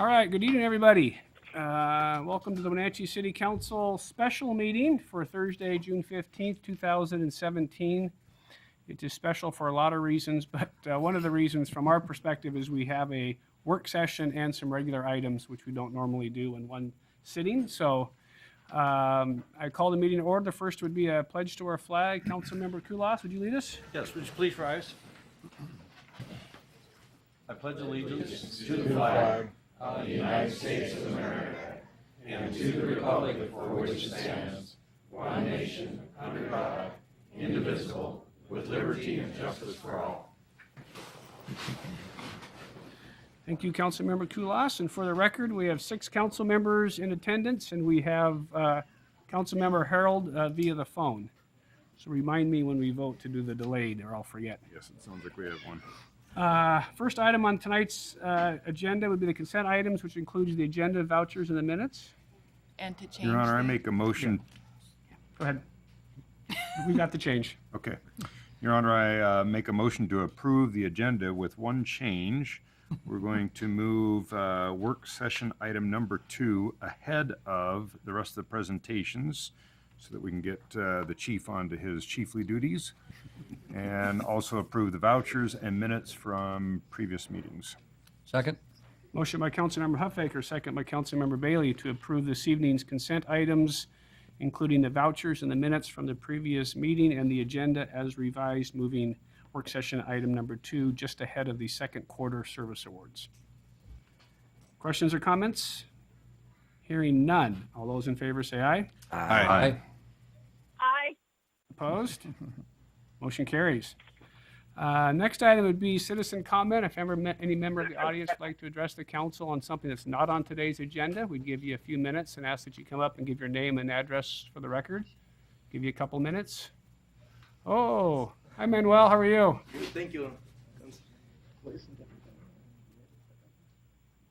All right, good evening, everybody. Welcome to the Wenatchee City Council special meeting for Thursday, June 15th, 2017. It is special for a lot of reasons, but one of the reasons from our perspective is we have a work session and some regular items, which we don't normally do in one sitting. So I call the meeting to order. The first would be a pledge to our flag. Councilmember Kulas, would you lead us? Yes, would you please rise? I pledge allegiance to the flag of the United States of America and to the republic for which it stands, one nation, under God, indivisible, with liberty and justice for all. Thank you, Councilmember Kulas. And for the record, we have 6 council members in attendance, and we have Councilmember Harold via the phone. So remind me when we vote to do the delayed, or I'll forget. Yes, it sounds like we have one. First item on tonight's agenda would be the consent items, which includes the agenda, vouchers, and the minutes. And to change. Your Honor, I the- make a motion. Go ahead. We got the change. Okay. Your Honor, I make a motion to approve the agenda with one change. We're going to move work session item number 2 ahead of the rest of the presentations so that we can get the chief onto his chiefly duties, and also approve the vouchers and minutes from previous meetings. Second? Motion by Councilmember Huffaker, second by Councilmember Bailey to approve this evening's consent items, including the vouchers and the minutes from the previous meeting and the agenda as revised, moving work session item number 2 just ahead of the second quarter service awards. Questions or comments? Hearing none. All those in favor say aye. Aye. Aye. Opposed? Motion carries. Next item would be citizen comment. If ever any member of the audience would like to address the council on something that's not on today's agenda, we'd give you a few minutes and ask that you come up and give your name and address for the record. Give you a couple minutes. Oh, hi Manuel, how are you? Thank you.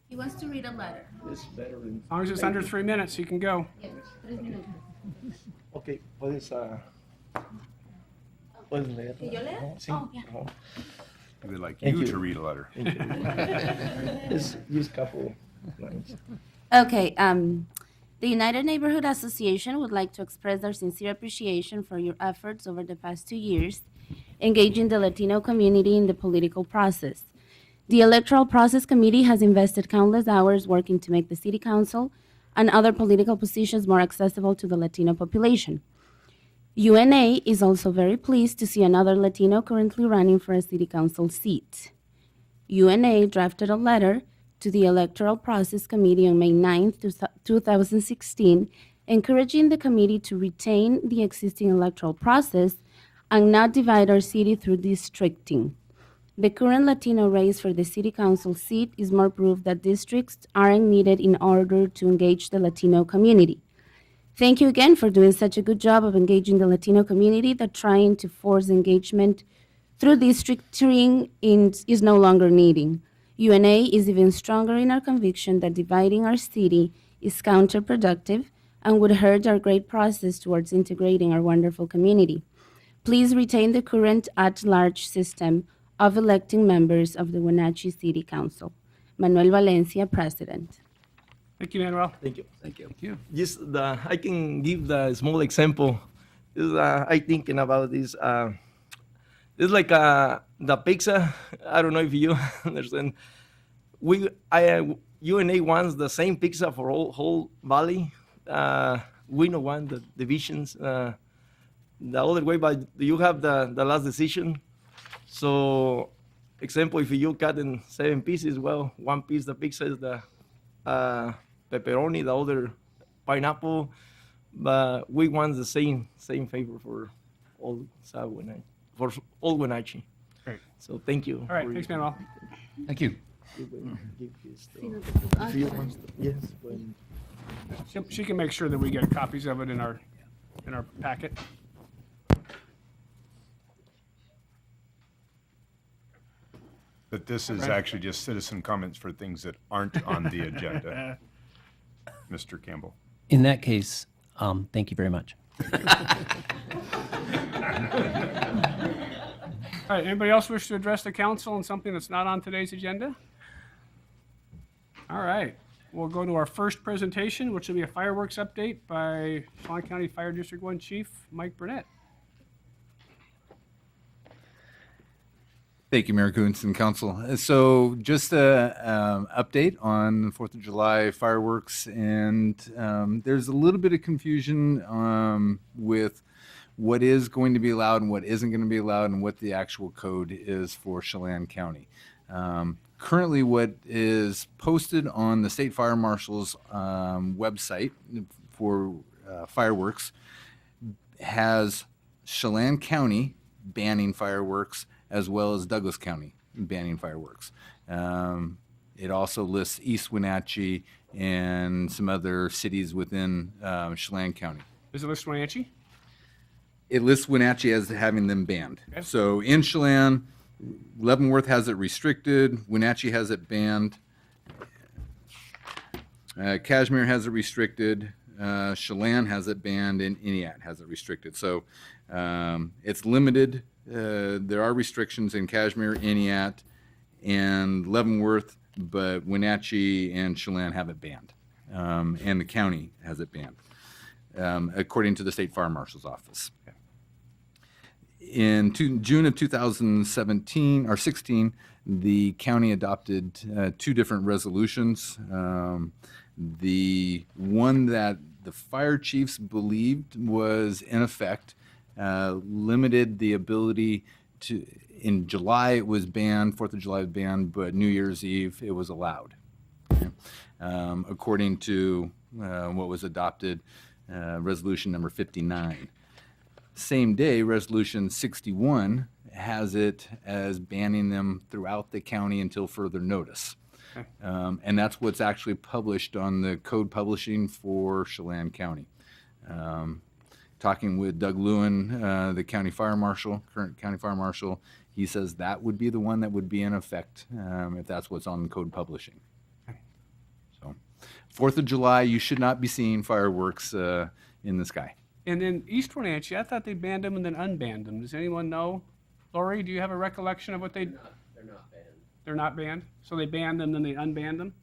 He wants to read a letter. It's better than. As long as it's under 3 minutes, you can go. Okay, puedes leer. ¿Que yo lea? Sí. Oh, yeah. We would like Thank you you. to read a letter. Thank you. Just couple lines. Okay, the United Neighborhood Association would like to express their sincere appreciation for your efforts over the past 2 years engaging the Latino community in the political process. The Electoral Process Committee has invested countless hours working to make the City Council and other political positions more accessible to the Latino population. UNA is also very pleased to see another Latino currently running for a City Council seat. UNA drafted a letter to the Electoral Process Committee on May 9, 2016, encouraging the committee to retain the existing electoral process and not divide our city through districting. The current Latino race for the City Council seat is more proof that districts aren't needed in order to engage the Latino community. Thank you again for doing such a good job of engaging the Latino community that trying to force engagement through districting is no longer needing. UNA is even stronger in our conviction that dividing our city is counterproductive and would hurt our great process towards integrating our wonderful community. Please retain the current at-large system of electing members of the Wenatchee City Council. Manuel Valencia, President. Thank you, Manuel. Thank you. Thank you. Just I can give the small example. Is I thinking about this. It's like the pizza. I don't know if you understand. UNA wants the same pizza for whole valley. We don't want the divisions the other way, but you have the last decision. So, example, if you cut in 7 pieces, well, one piece the pizza is the pepperoni, the other pineapple, but we want the same favor for all Wenatchee. Great. So thank you. All right, thanks, Manuel. Thank you. Yes. She can make sure that we get copies of it in our packet. But this is actually just citizen comments for things that aren't on the agenda. Mr. Campbell. In that case, thank you very much. All right, anybody else wish to address the council on something that's not on today's agenda? All right, we'll go to our first presentation, which will be a fireworks update by Chelan County Fire District 1 Chief Mike Burnett. Thank you, Mayor Kuntz and Council. So just a update on 4th of July fireworks, and there's a little bit of confusion with what is going to be allowed and what isn't going to be allowed and what the actual code is for Chelan County. Currently, what is posted on the State Fire Marshal's website for fireworks has Chelan County banning fireworks as well as Douglas County banning fireworks. It also lists East Wenatchee and some other cities within Chelan County. Is it list Wenatchee? It lists Wenatchee as having them banned. Okay. So in Chelan, Leavenworth has it restricted, Wenatchee has it banned, Kashmir has it restricted, Chelan has it banned, and Iniat has it restricted. So it's limited. There are restrictions in Kashmir, Iniat, and Leavenworth, but Wenatchee and Chelan have it banned, and the county has it banned, according to the State Fire Marshal's Office. In June of 2017 or 16, the county adopted two different resolutions. The one that the fire chiefs believed was in effect limited the ability to, in July it was banned, 4th of July was banned, but New Year's Eve it was allowed. Okay? According to what was adopted, resolution number 59. Same day, resolution 61 has it as banning them throughout the county until further notice. Okay. And that's what's actually published on the code publishing for Chelan County. Talking with Doug Lewin, the county fire marshal, current county fire marshal, he says that would be the one that would be in effect if that's what's on code publishing. So, 4th of July, you should not be seeing fireworks in the sky. And then East Wenatchee, I thought they banned them and then unbanned them. Does anyone know? Lori, do you have a recollection of what they? They're not banned. They're not banned? So they banned them, then they unbanned them?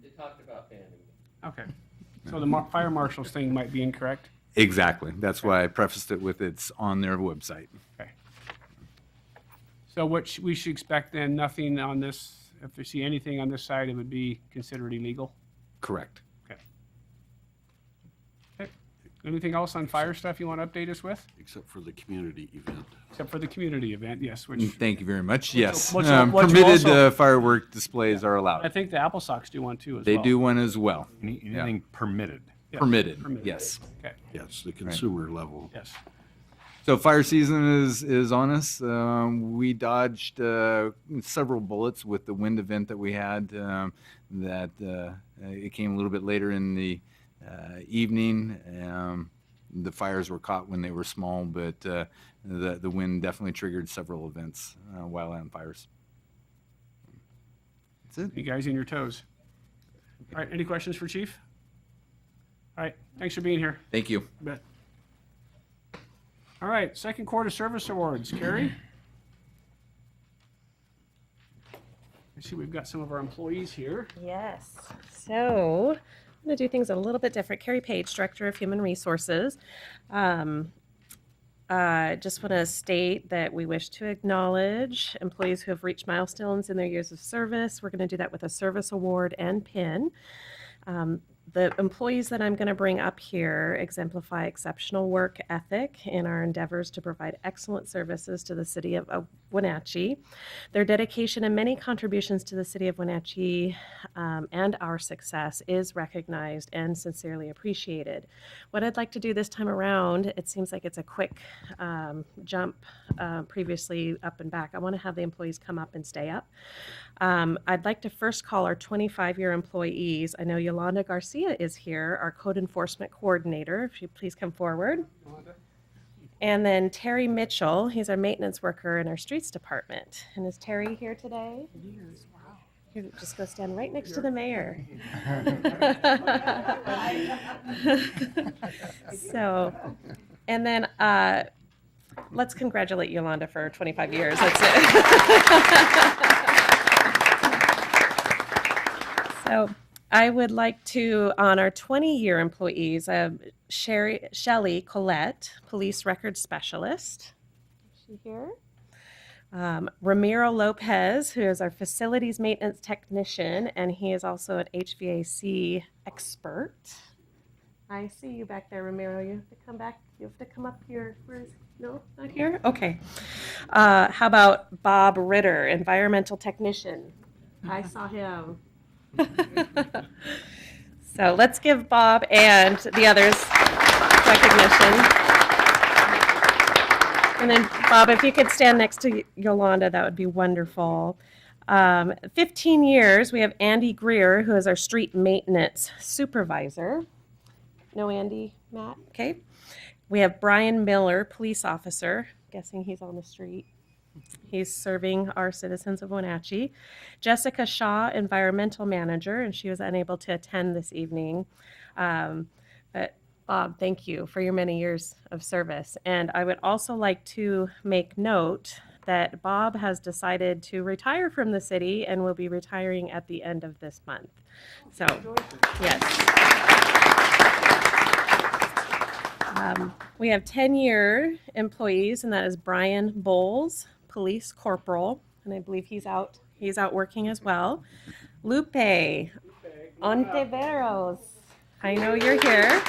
They talked about banning them. Okay. So the fire marshal's thing might be incorrect? Exactly. That's why I prefaced it with it's on their website. Okay. So what we should expect then, nothing on this, if we see anything on this side, it would be considered illegal? Correct. Okay. Okay. Anything else on fire stuff you want to update us with? Except for the community event. Except for the community event, yes, which Thank you very much. Yes. which Permitted also- firework displays are allowed. I think the Apple Sox do one too as They well. do one as well. Anything permitted? Yes, Permitted, permitted. yes. Okay, Yes, the consumer level. yes. So fire season is on us. We dodged several bullets with the wind event that we had. It came a little bit later in the evening. The fires were caught when they were small, but the wind definitely triggered several events, wildland fires. That's it. You guys in your toes. All right, any questions for Chief? All right, thanks for being here. Thank you. You bet. All right, second quarter service awards. Carrie? I see we've got some of our employees here. Yes. So I'm going to do things a little bit different. Carrie Page, Director of Human Resources. Just want to state that we wish to acknowledge employees who have reached milestones in their years of service. We're going to do that with a service award and pin. The employees that I'm going to bring up here exemplify exceptional work ethic in our endeavors to provide excellent services to the city of Wenatchee. Their dedication and many contributions to the city of Wenatchee and our success is recognized and sincerely appreciated. What I'd like to do this time around, it seems like it's a quick jump previously up and back. I want to have the employees come up and stay up. I'd like to first call our 25-year employees. I know Yolanda Garcia is here, our code enforcement coordinator. If you please come forward. And then Terry Mitchell, he's our maintenance worker in our streets department. And is Terry here today? Here, just go stand right next to the mayor. So, and then let's congratulate Yolanda for 25 years. That's it. So I would like to honor 20-year employees. Shelley Collette, police record specialist. Is she here? Ramiro Lopez, who is our facilities maintenance technician, and he is also an HVAC expert. I see you back there, Ramiro. You have to come back. You have to come up here. No, not here? Okay. How about Bob Ritter, environmental technician? I saw him. So let's give Bob and the others recognition. And then, Bob, if you could stand next to Yolanda, that would be wonderful. 15 years, we have Andy Greer, who is our street maintenance supervisor. No Andy, Matt? Okay. We have Brian Miller, police officer. Guessing he's on the street. He's serving our citizens of Wenatchee. Jessica Shaw, environmental manager, and she was unable to attend this evening. But Bob, thank you for your many years of service. And I would also like to make note that Bob has decided to retire from the city and will be retiring at the end of this month. So, yes. We have 10-year employees, and that is Brian Bowles, police corporal, and I believe he's out working as well. Lupe Ontiveros, I know you're here.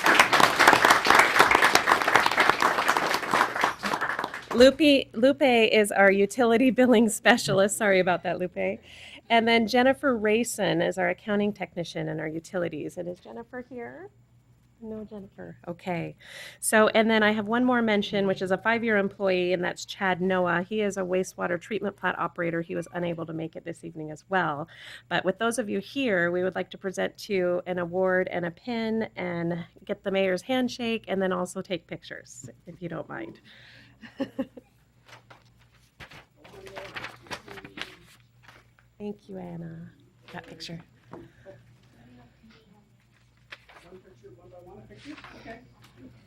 Lupe is our utility billing specialist. Sorry about that, Lupe. And then Jennifer Rayson is our accounting technician in our utilities. And is Jennifer here? No, Jennifer. Okay. So, and then I have one more mention, which is a 5-year employee, and that's Chad Noah. He is a wastewater treatment plant operator. He was unable to make it this evening as well. But with those of you here, we would like to present to you an award and a pin and get the mayor's handshake, and then also take pictures, if you don't mind. Thank you, Anna. That picture.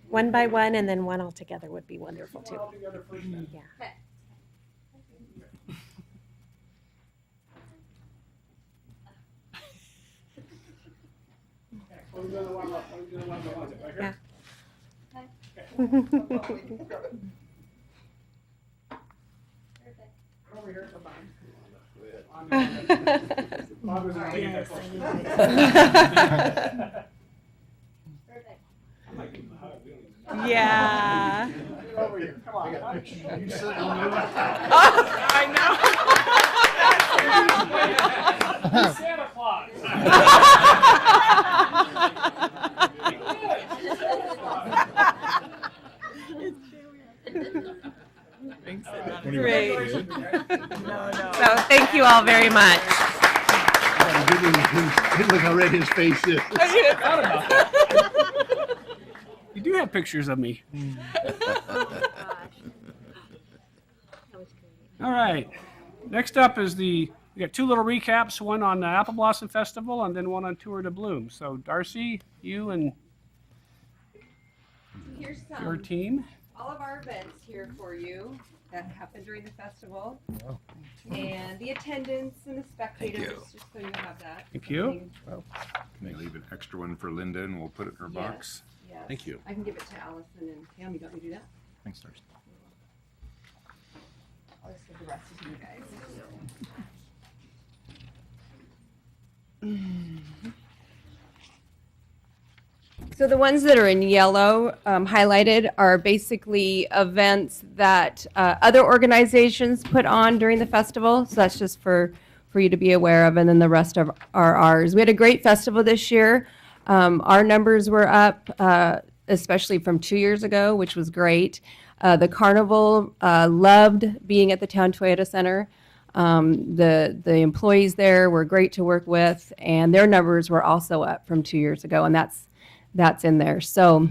One by one, and then one all together would be wonderful too. Yeah. Yeah. Over here. Come on. I know. Santa Claus. Great. So thank you all very much. Look how red his face is. You do have pictures of me. All right. Next up is we got 2 little recaps, one on the Apple Blossom Festival and then one on Tour de Bloom. So Darcy, you and Here's your team. all of our events here for you that happened during the festival. And the attendance and the spectators, just so you have that. Thank you. Can I leave an extra one for Linda and we'll put it in her box? Yes. Thank you. I can give it to Allison and Pam. You don't need to do that? Thanks, Darcy. I'll just give the rest to you guys. So the ones that are in yellow highlighted are basically events that other organizations put on during the festival. So that's just for you to be aware of, and then the rest of are ours. We had a great festival this year. Our numbers were up, especially from 2 years ago, which was great. The carnival loved being at the Town Toyota Center. The employees there were great to work with, and their numbers were also up from 2 years ago, and that's in there. So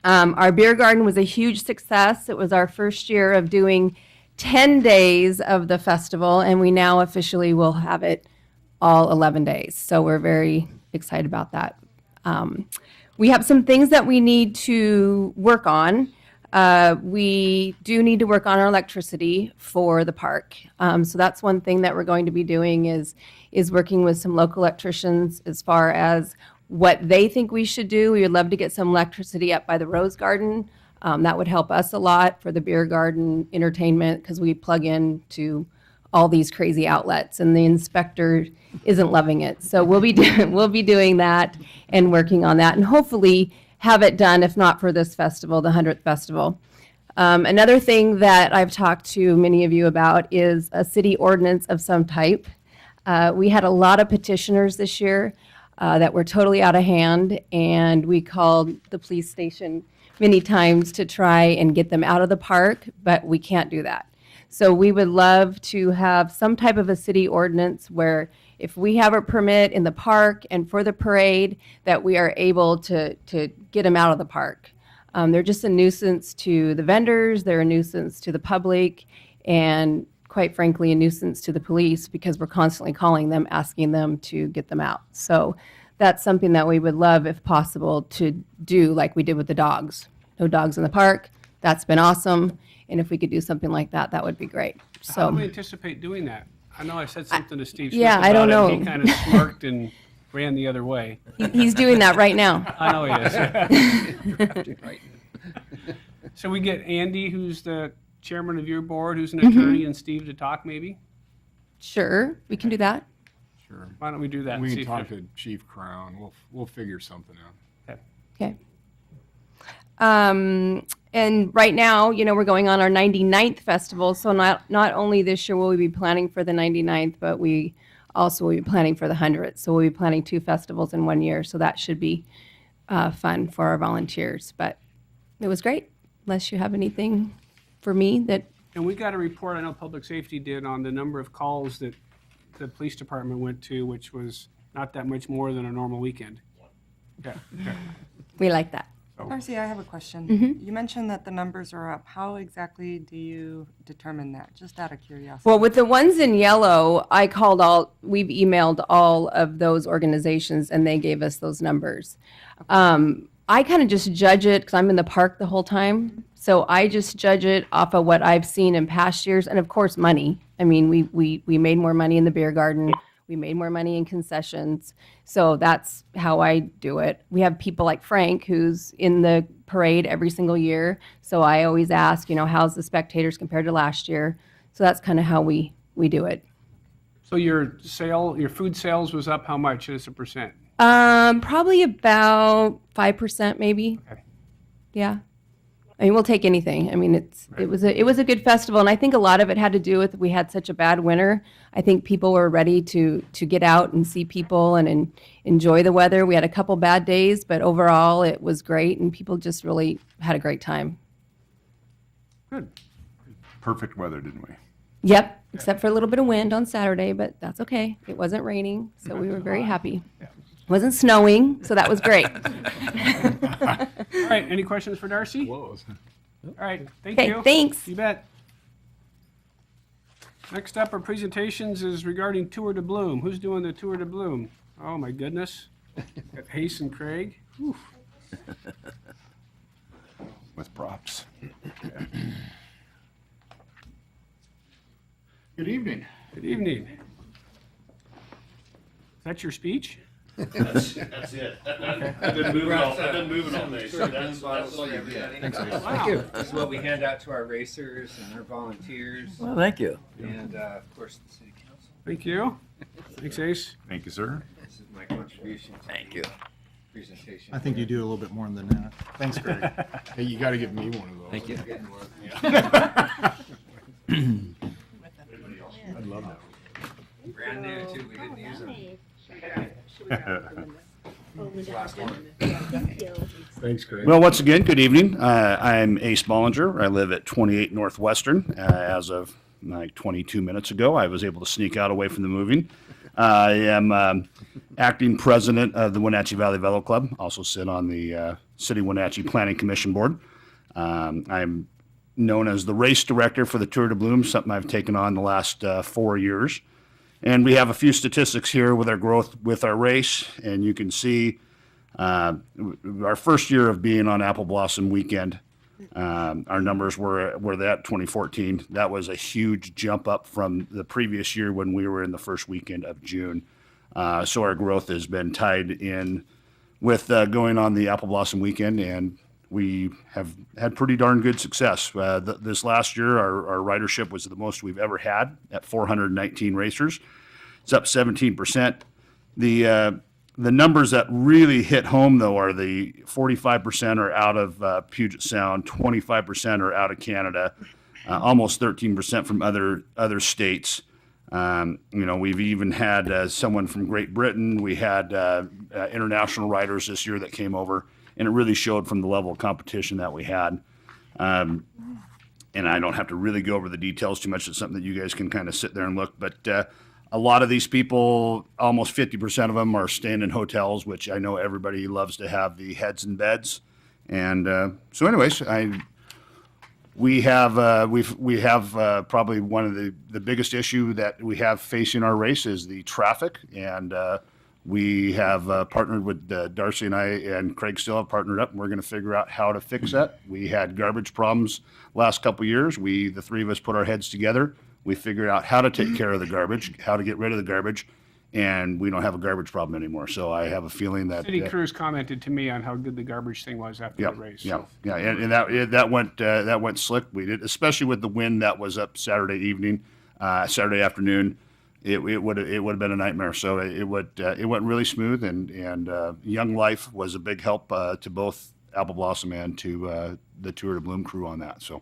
our beer garden was a huge success. It was our first year of doing 10 days of the festival, and we now officially will have it all 11 days. So we're very excited about that. We have some things that we need to work on. We do need to work on our electricity for the park. So that's one thing that we're going to be doing is working with some local electricians as far as what they think we should do. We would love to get some electricity up by the Rose Garden. That would help us a lot for the beer garden entertainment because we plug in to all these crazy outlets and the inspector isn't loving it. So we'll be doing that and working on that and hopefully have it done, if not for this festival, the 100th festival. Another thing that I've talked to many of you about is a city ordinance of some type. We had a lot of petitioners this year that were totally out of hand, and we called the police station many times to try and get them out of the park, but we can't do that. So we would love to have some type of a city ordinance where if we have a permit in the park and for the parade, that we are able to get them out of the park. They're just a nuisance to the vendors, they're a nuisance to the public, and quite frankly, a nuisance to the police because we're constantly calling them, asking them to get them out. So that's something that we would love, if possible, to do like we did with the dogs. No dogs in the park. That's been awesome. And if we could do something like that, that would be great. How do we So, anticipate doing that? I know I said something to Steve Smith yeah, I don't about it, and know. He kind of smirked and ran the other way. he's doing that right now. I know he is. So we get Andy, who's the chairman of your board, who's an attorney, and Steve to talk maybe? Sure, we can do that. Sure. Why don't we do that? and We see can if talk there- to Chief Crown. We'll figure something out. Okay. And right now, we're going on our 99th festival. So not only this year will we be planning for the 99th, but we also will be planning for the 100th. So we'll be planning 2 festivals in 1 year. So that should be fun for our volunteers. But it was great. Unless you have anything for me that, And we got a report, I know Public Safety did, on the number of calls that the police department went to, which was not that much more than a normal weekend. Okay, okay. we like that. Darcy, I have a question. You mentioned that the numbers are up. How exactly do you determine that? Just out of curiosity. Well, with the ones in yellow, we've emailed all of those organizations and they gave us those numbers. I kind of just judge it because I'm in the park the whole time. So I just judge it off of what I've seen in past years. And of course, money. I mean, we made more money in the beer garden. We made more money in concessions. So that's how I do it. We have people like Frank, who's in the parade every single year. So I always ask, how's the spectators compared to last year? So that's kind of how we do it. So your food sales was up how much as a percent? Probably about 5%, maybe. Okay. Yeah. I mean, we'll take anything. I mean, it was a good festival, and I think a lot of it had to do with we had such a bad winter. I think people were ready to get out and see people and enjoy the weather. We had a couple bad days, but overall it was great, and people just really had a great time. Good. Perfect weather, didn't we? Yep, except for a little bit of wind on Saturday, but that's okay. It wasn't raining, so we were very happy. It wasn't snowing, so that was great. All right, any questions for Darcy? Close. All right, thank Okay, you. thanks. You bet. Next up, our presentations is regarding Tour de Bloom. Who's doing the Tour de Bloom? Oh, my goodness. Got Hayes and Craig. Whew. With props. Good evening. Good evening. Is that your speech? That's it. I've been moving all day, so that's all you get. Wow. This is what we hand out to our racers and our volunteers, Well, thank you. and of course, the city council. Thank you. Thanks, Ace. Thank you, sir. This is my contribution to Thank the you. presentation. I think you do a little bit more than that. Thanks, Greg. Hey, you got to give me one of those. Thank you. Getting one. I'd love that. Brand new too, we didn't use them. Thanks, Craig. Well, once again, good evening. I'm Ace Bollinger. I live at 28 Northwestern. As of like 22 minutes ago, I was able to sneak out away from the moving. I am acting president of the Wenatchee Valley Velo Club. Also sit on the City Wenatchee Planning Commission Board. I'm known as the race director for the Tour de Bloom, something I've taken on the last 4 years. And we have a few statistics here with our growth with our race, and you can see our first year of being on Apple Blossom Weekend, Our numbers were that 2014. That was a huge jump up from the previous year when we were in the first weekend of June. So our growth has been tied in with going on the Apple Blossom weekend, and we have had pretty darn good success. This last year, our ridership was the most we've ever had at 419 racers. It's up 17%. The numbers that really hit home, though, are the 45% are out of Puget Sound, 25% are out of Canada, almost 13% from other states. We've even had someone from Great Britain. We had international riders this year that came over, and it really showed from the level of competition that we had. And I don't have to really go over the details too much. It's something that you guys can kind of sit there and look. But a lot of these people, almost 50% of them, are staying in hotels, which I know everybody loves to have the heads in beds. And so, anyways, we have probably one of the biggest issue that we have facing our race is the traffic, and we have partnered with Darcy and I and Craig still have partnered up, and we're going to figure out how to fix that. We had garbage problems last couple of years. The three of us put our heads together. We figured out how to take care of the garbage, how to get rid of the garbage, and we don't have a garbage problem anymore. So I have a feeling that City crews commented to me on how good the garbage thing was after the race. Yeah, and that went slick. We did, especially with the wind that was up Saturday afternoon. It would have been a nightmare. So it went really smooth, and Young Life was a big help to both Apple Blossom and to the Tour de Bloom crew on that. So,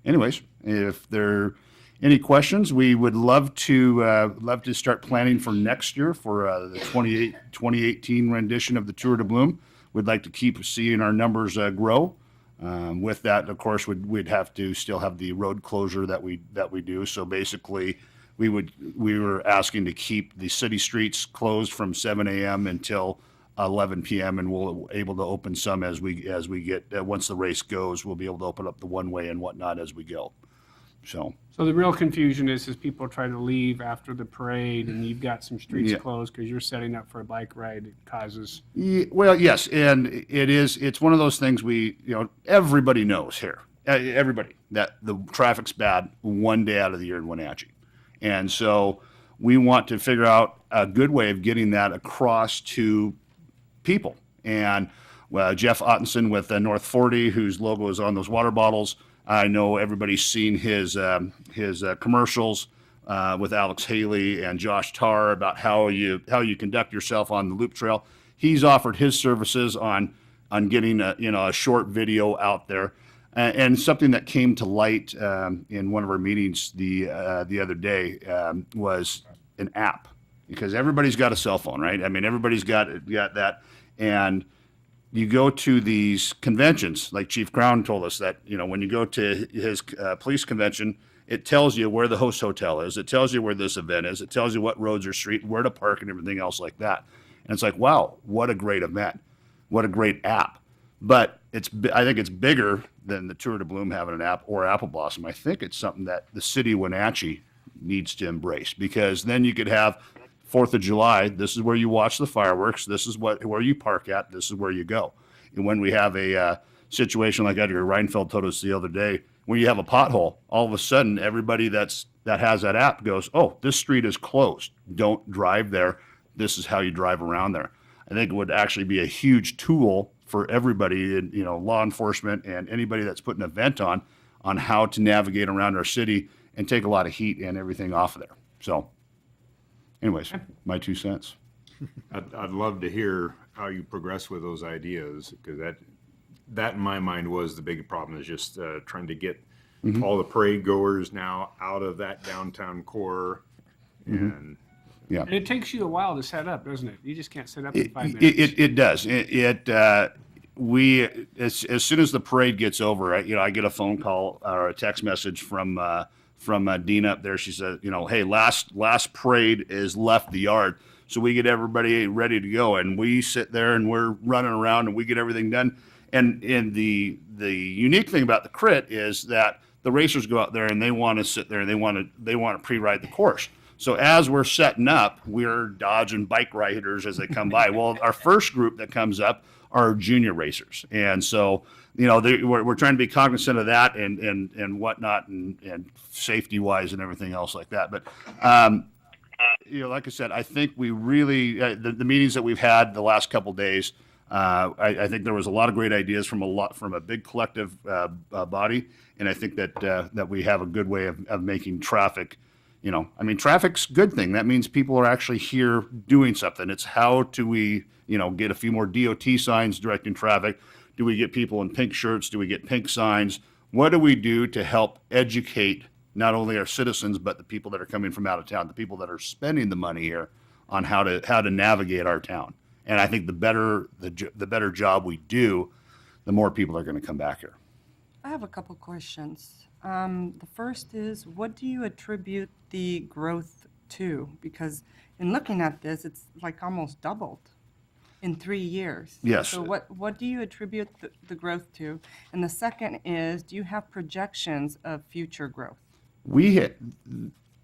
anyways, if there any questions, we would love to start planning for next year for the 2018 rendition of the Tour de Bloom. We'd like to keep seeing our numbers grow. With that, of course, we'd have to still have the road closure that we do. So basically, we were asking to keep the city streets closed from 7 a.m. until 11 p.m. and we'll able to open some as we get once the race goes. We'll be able to open up the one way and whatnot as we go. So the real confusion is people try to leave after the parade, and you've got some streets closed because you're setting up for a bike ride. It causes. Well, yes, and it's one of those things everybody knows here, everybody, that the traffic's bad one day out of the year in Wenatchee, and so we want to figure out a good way of getting that across to people. And Jeff Ottenson with North 40, whose logo is on those water bottles. I know everybody's seen his commercials with Alex Haley and Josh Tarr about how you conduct yourself on the loop trail. He's offered his services on getting a short video out there, and something that came to light in one of our meetings the other day was an app, because everybody's got a cell phone, right? I mean, everybody's got that, and you go to these conventions, like Chief Crown told us that, when you go to his police convention, it tells you where the host hotel is. It tells you where this event is. It tells you what roads are street, where to park, and everything else like that. And it's like, wow, what a great event. What a great app. But I think it's bigger than the Tour de Bloom having an app or Apple Blossom. I think it's something that the city of Wenatchee needs to embrace, because then you could have 4th of July, this is where you watch the fireworks, this is where you park at, this is where you go. And when we have a situation like Edgar Reinfeld told us the other day, when you have a pothole, all of a sudden everybody that has that app goes, oh, this street is closed, don't drive there, this is how you drive around there. I think it would actually be a huge tool for everybody, law enforcement and anybody that's putting an event on how to navigate around our city and take a lot of heat and everything off of there. So anyways, my 2 cents. I'd love to hear how you progress with those ideas, because that in my mind was the big problem, is just trying to get all the parade goers now out of that downtown core. And And it takes you a while to set up, doesn't it? You just can't set up in 5 minutes. It does. As soon as the parade gets over, I get a phone call or a text message from Dina up there. She said, hey, last parade is left the yard. So we get everybody ready to go, and we sit there and we're running around and we get everything done. And the unique thing about the crit is that the racers go out there and they want to sit there and they want to pre-ride the course. So as we're setting up, we're dodging bike riders as they come by. Well, our first group that comes up are junior racers. And so, we're trying to be cognizant of that and whatnot and safety wise and everything else like that. But, like I said, I think we really, the meetings that we've had the last couple days, I think there was a lot of great ideas from a big collective body. And I think that we have a good way of making traffic. Traffic's a good thing. That means people are actually here doing something. It's how do we, get a few more DOT signs directing traffic? Do we get people in pink shirts? Do we get pink signs? What do we do to help educate not only our citizens, but the people that are coming from out of town, the people that are spending the money here on how to navigate our town? And I think the better job we do, the more people are going to come back here. I have a couple questions. The first is, what do you attribute the growth to? Because in looking at this, it's like almost doubled in 3 years. Yes. So what do you attribute the growth to? And the second is, do you have projections of future growth? We hit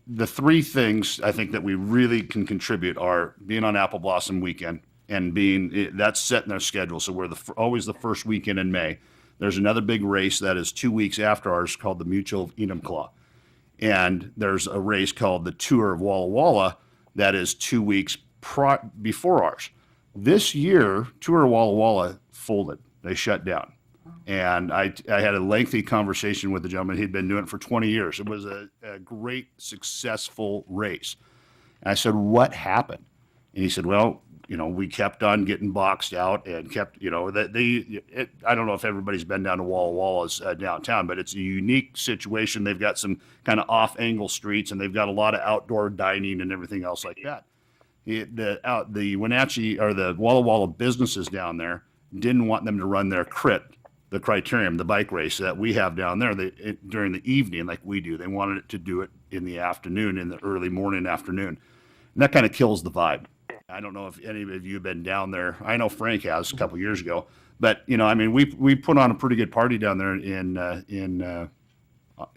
the three things I think that we really can contribute are being on Apple Blossom weekend and that's set in our schedule. So we're always the first weekend in May. There's another big race that is 2 weeks after ours called the Mutual of Enumclaw. And there's a race called the Tour of Walla Walla that is 2 weeks before ours. This year, Tour of Walla Walla folded. They shut down. And I had a lengthy conversation with the gentleman. He'd been doing it for 20 years. It was a great, successful race. And I said, what happened? And he said, well, we kept on getting boxed out and kept, I don't know if everybody's been down to Walla Walla's downtown, but it's a unique situation. They've got some kind of off-angle streets, and they've got a lot of outdoor dining and everything else like that. The Wenatchee or the Walla Walla businesses down there didn't want them to run their the Criterium, the bike race that we have down there during the evening like we do. They wanted it to do it in the afternoon, in the early morning, afternoon. And that kind of kills the vibe. I don't know if any of you have been down there. I know Frank has a couple years ago, but we put on a pretty good party down there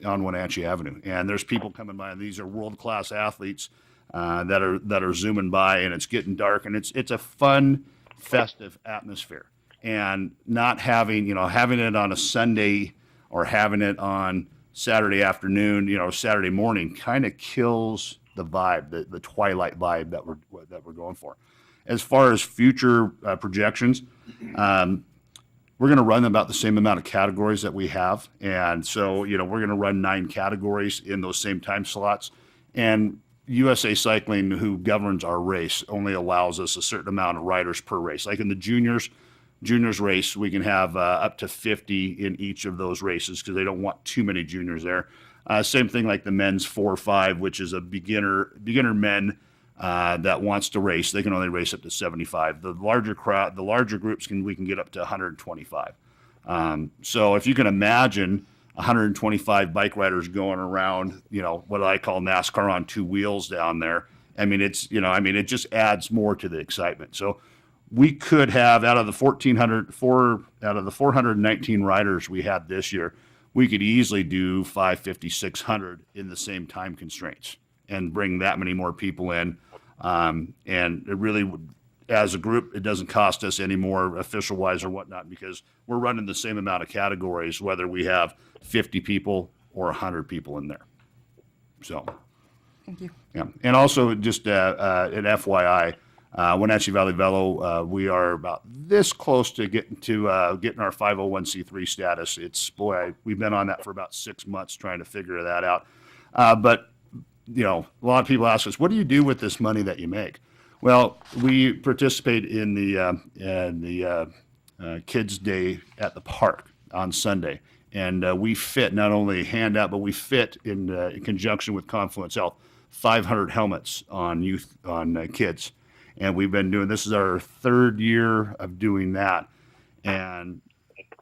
on Wenatchee Avenue, and there's people coming by, and these are world-class athletes that are zooming by, and it's getting dark, and it's a fun, festive atmosphere. And not having it on a Sunday or having it on Saturday afternoon, Saturday morning, kind of kills the vibe, the twilight vibe that we're going for. As far as future projections, we're going to run about the same amount of categories that we have, and so we're going to run 9 categories in those same time slots. And USA Cycling, who governs our race, only allows us a certain amount of riders per race. Like in the juniors race, we can have up to 50 in each of those races because they don't want too many juniors there. Same thing like the men's 4-5, which is a beginner men that wants to race. They can only race up to 75. The larger groups we can get up to 125. So if you can imagine 125 bike riders going around, what I call NASCAR on 2 wheels down there. It just adds more to the excitement. So we could have out of the 419 riders we had this year, we could easily do 550, 600 in the same time constraints and bring that many more people in. And it really, as a group, it doesn't cost us any more official-wise or whatnot because we're running the same amount of categories, whether we have 50 people or 100 people in there. So, thank you. Yeah, and also just an FYI, Wenatchee Valley Velo, we are about this close to getting our 501c3 status. We've been on that for about 6 months trying to figure that out. But a lot of people ask us, what do you do with this money that you make? Well, we participate in the Kids Day at the park on Sunday, and we fit not only hand out, but we fit in conjunction with Confluence Health 500 helmets on kids. And we've been doing, this is our 3rd year of doing that. And,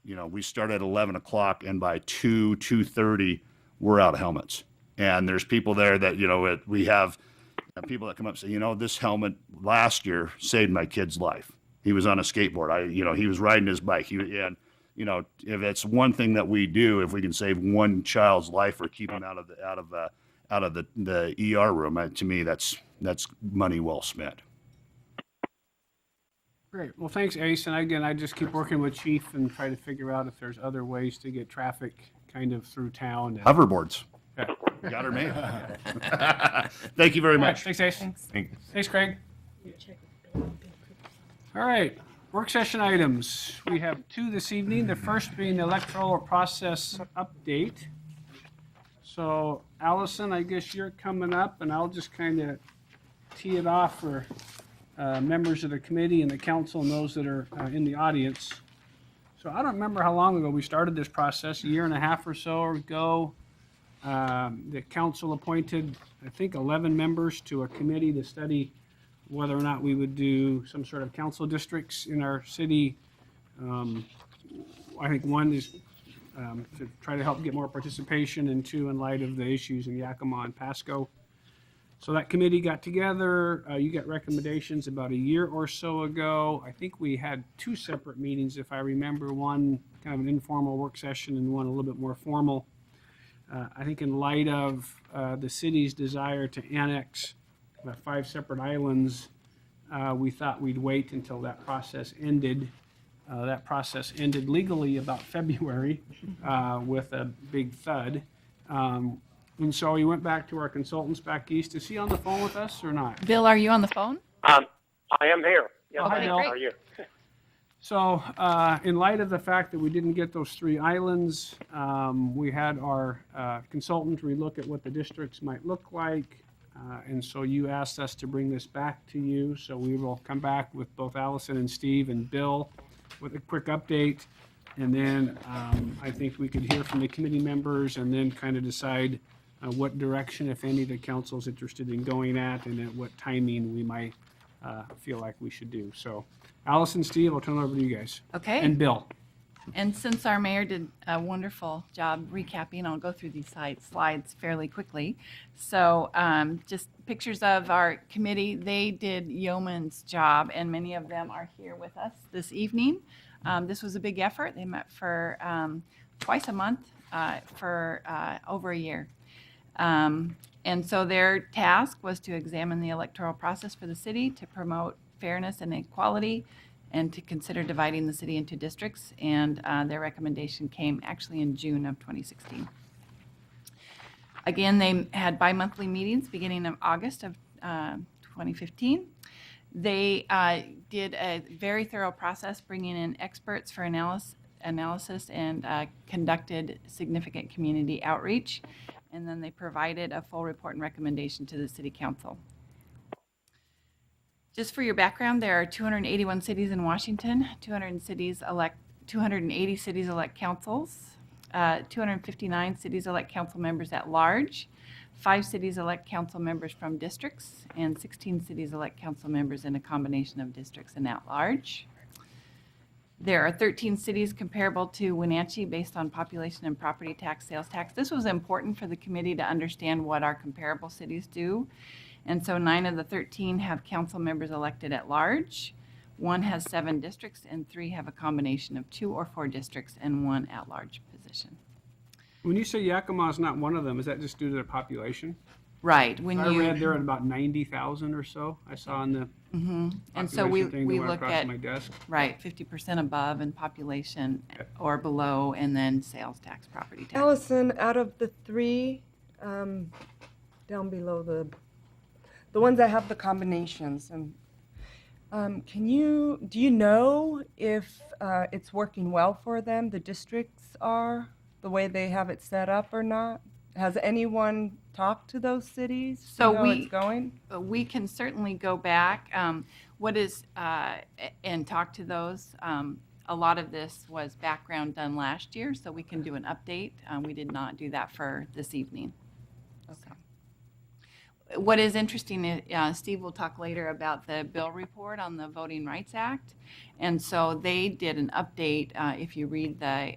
we start at 11 o'clock and by 2:30, we're out of helmets. And there's people there that, we have people that come up and say, this helmet last year saved my kid's life. He was on a skateboard. He was riding his bike. If it's one thing that we do, if we can save one child's life or keep him out of out of the ER room. To me, that's money well spent. Great. Well, thanks, Ace. And again, I just keep working with Chief and try to figure out if there's other ways to get traffic kind of through town. Hoverboards. Yeah. Got her made. Thank you very All right, much. thanks, Ace. Thanks. Thanks, Craig. All right, work session items. We have two this evening. The first being the electoral process update. So Allison, I guess you're coming up, and I'll just kind of tee it off for members of the committee and the council and those that are in the audience. So I don't remember how long ago we started this process, a year and a half or so ago. The council appointed, I think, 11 members to a committee to study whether or not we would do some sort of council districts in our city. I think one is to try to help get more participation, and two, in light of the issues in Yakima and Pasco. So that committee got together. You got recommendations about a year or so ago. I think we had two separate meetings, if I remember, one kind of an informal work session and one a little bit more formal. I think in light of the city's desire to annex 5 separate islands, we thought we'd wait until that process ended. That process ended legally about February with a big thud. And so we went back to our consultants back east. Is he on the phone with us or not? Bill, are you on the phone? I am here. Yes, Okay, I am. Bill. How are you? So, in light of the fact that we didn't get those 3 islands, we had our consultant relook at what the districts might look like. And so you asked us to bring this back to you. So we will come back with both Allison and Steve and Bill with a quick update. And then I think we could hear from the committee members and then kind of decide what direction, if any, the council is interested in going at, and at what timing we might feel like we should do. So Allison, Steve, I'll turn it over to you guys. Okay. And Bill. And since our mayor did a wonderful job recapping, I'll go through these slides fairly quickly. So just pictures of our committee. They did yeoman's job, and many of them are here with us this evening. This was a big effort. They met for twice a month for over a year. And so their task was to examine the electoral process for the city, to promote fairness and equality, and to consider dividing the city into districts. And their recommendation came actually in June of 2016. Again, they had bi-monthly meetings beginning of August of 2015. They did a very thorough process, bringing in experts for analysis and conducted significant community outreach. And then they provided a full report and recommendation to the City Council. Just for your background, there are 281 cities in Washington. 280 cities elect councils. 259 cities elect council members at large. 5 cities elect council members from districts, and 16 cities elect council members in a combination of districts and at large. There are 13 cities comparable to Wenatchee based on population and property tax, sales tax. This was important for the committee to understand what our comparable cities do. And so 9 of the 13 have council members elected at large. 1 has 7 districts, and 3 have a combination of 2 or 4 districts and 1 at-large position. When you say Yakima is not one of them, is that just due to their population? Right. I read they're at about 90,000 or so. I saw in the And so we thing that went look across at, my desk. right, 50% above in population or below, and then sales tax, property tax. Allison, out of the 3, down below the ones that have the combinations, and do you know if it's working well for them, the districts are, the way they have it set up or not? Has anyone talked to those cities? So how it's going? We can certainly go back and talk to those. A lot of this was background done last year, so we can do an update. We did not do that for this evening. Okay. What is interesting is Steve will talk later about the bill report on the Voting Rights Act. And so they did an update. If you read the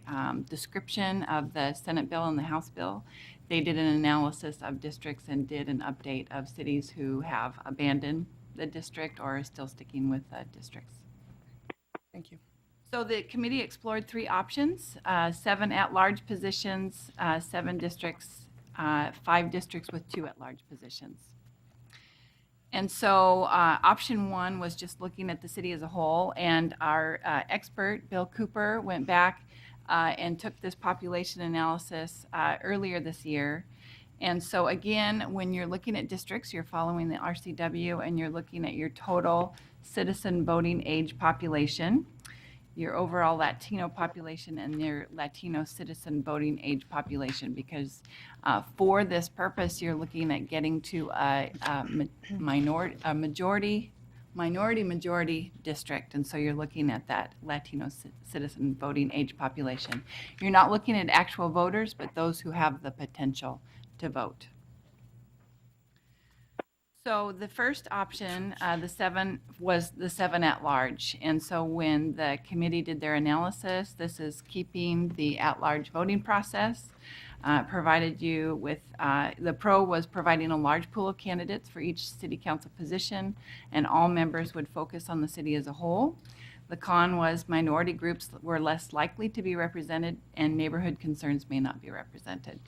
description of the Senate bill and the House bill, they did an analysis of districts and did an update of cities who have abandoned the district or are still sticking with the districts. Thank you. So the committee explored 3 options, 7 at-large positions, 7 districts, 5 districts with 2 at-large positions. And so option 1 was just looking at the city as a whole, and our expert, Bill Cooper, went back and took this population analysis earlier this year. And so again, when you're looking at districts, you're following the RCW and you're looking at your total citizen voting age population, your overall Latino population, and your Latino citizen voting age population, because for this purpose, you're looking at getting to a majority district, and so you're looking at that Latino citizen voting age population. You're not looking at actual voters, but those who have the potential to vote. So the first option, was the 7 at large. And so when the committee did their analysis, this is keeping the at large voting process, provided you with, the pro was providing a large pool of candidates for each city council position, and all members would focus on the city as a whole. The con was minority groups were less likely to be represented and neighborhood concerns may not be represented.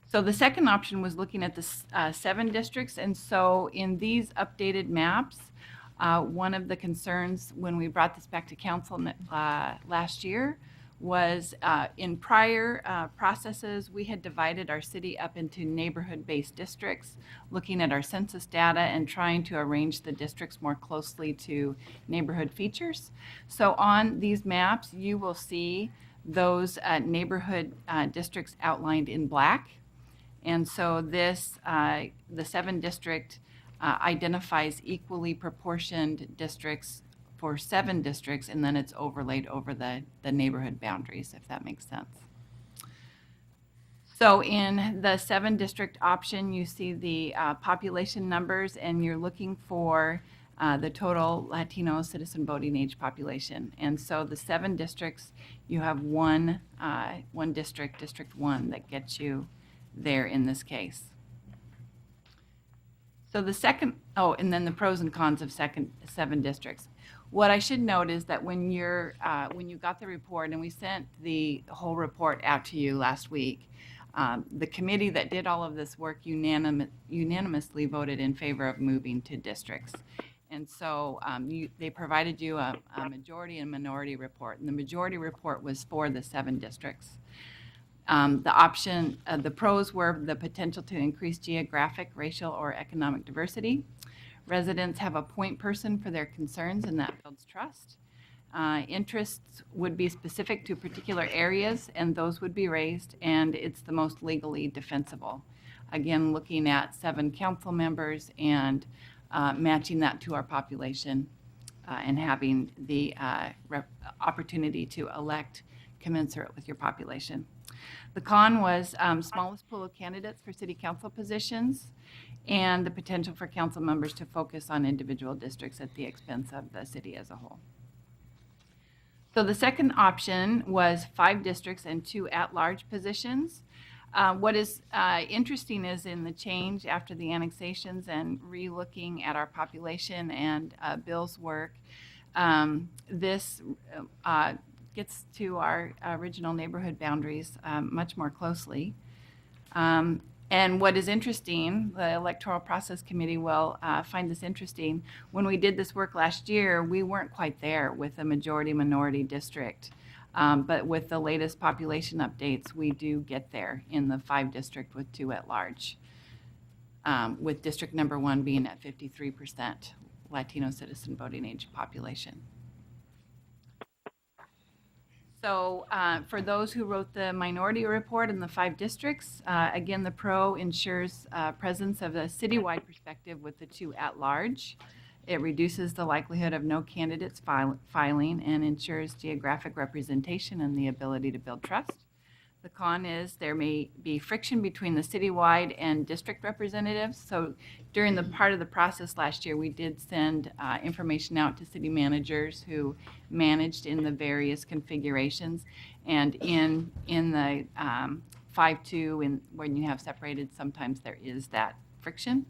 So the second option was looking at the 7 districts, and so in these updated maps, one of the concerns when we brought this back to council last year was in prior processes, we had divided our city up into neighborhood-based districts, looking at our census data and trying to arrange the districts more closely to neighborhood features. So on these maps, you will see those neighborhood districts outlined in black. And so this, the 7 district identifies equally proportioned districts for 7 districts, and then it's overlaid over the neighborhood boundaries, if that makes sense. So in the 7 district option, you see the population numbers, and you're looking for the total Latino citizen voting age population. And so the 7 districts, you have one district, District 1, that gets you there in this case. So the second, and then the pros and cons of 7 districts. What I should note is that when you got the report, and we sent the whole report out to you last week, the committee that did all of this work unanimously voted in favor of moving to districts. And so they provided you a majority and minority report, and the majority report was for the 7 districts. The pros were the potential to increase geographic, racial, or economic diversity. Residents have a point person for their concerns, and that builds trust. Interests would be specific to particular areas, and those would be raised, and it's the most legally defensible. Again, looking at 7 council members and matching that to our population and having the opportunity to elect commensurate with your population. The con was smallest pool of candidates for city council positions and the potential for council members to focus on individual districts at the expense of the city as a whole. So the second option was 5 districts and 2 at-large positions. What is interesting is in the change after the annexations and re-looking at our population and Bill's work, this gets to our original neighborhood boundaries much more closely. And what is interesting, the Electoral Process Committee will find this interesting. When we did this work last year, we weren't quite there with a majority-minority district. But with the latest population updates, we do get there in the 5 district with 2 at large, with district number 1 being at 53% Latino citizen voting age population. So for those who wrote the minority report in the 5 districts, again, the pro ensures presence of a citywide perspective with the 2 at large. It reduces the likelihood of no candidates filing and ensures geographic representation and the ability to build trust. The con is there may be friction between the citywide and district representatives. So during the part of the process last year, we did send information out to city managers who managed in the various configurations. And in the 5-2, when you have separated, sometimes there is that friction.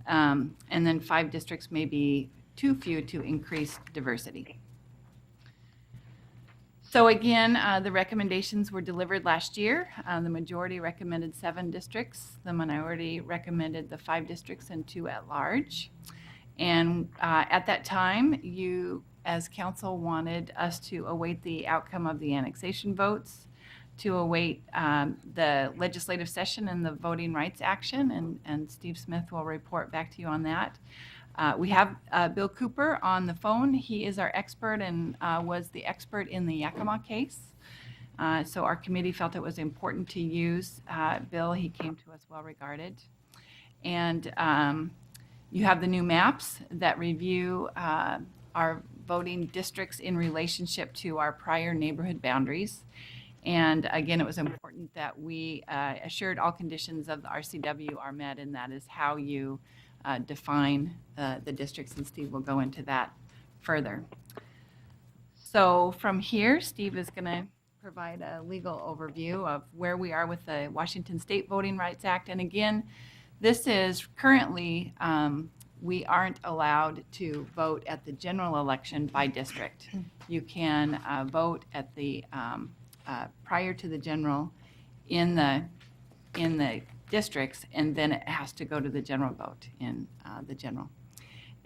And then 5 districts may be too few to increase diversity. So again, the recommendations were delivered last year. The majority recommended 7 districts. The minority recommended the 5 districts and 2 at large. And at that time, you, as council, wanted us to await the outcome of the annexation votes, to await the legislative session and the voting rights action, and Steve Smith will report back to you on that. We have Bill Cooper on the phone. He is our expert and was the expert in the Yakima case. So our committee felt it was important to use Bill. He came to us well regarded. And you have the new maps that review our voting districts in relationship to our prior neighborhood boundaries. And again, it was important that we assured all conditions of the RCW are met, and that is how you define the districts, and Steve will go into that further. So from here, Steve is going to provide a legal overview of where we are with the Washington State Voting Rights Act. And again, this is currently, we aren't allowed to vote at the general election by district. You can vote at the prior to the general in the districts, and then it has to go to the general vote in the general.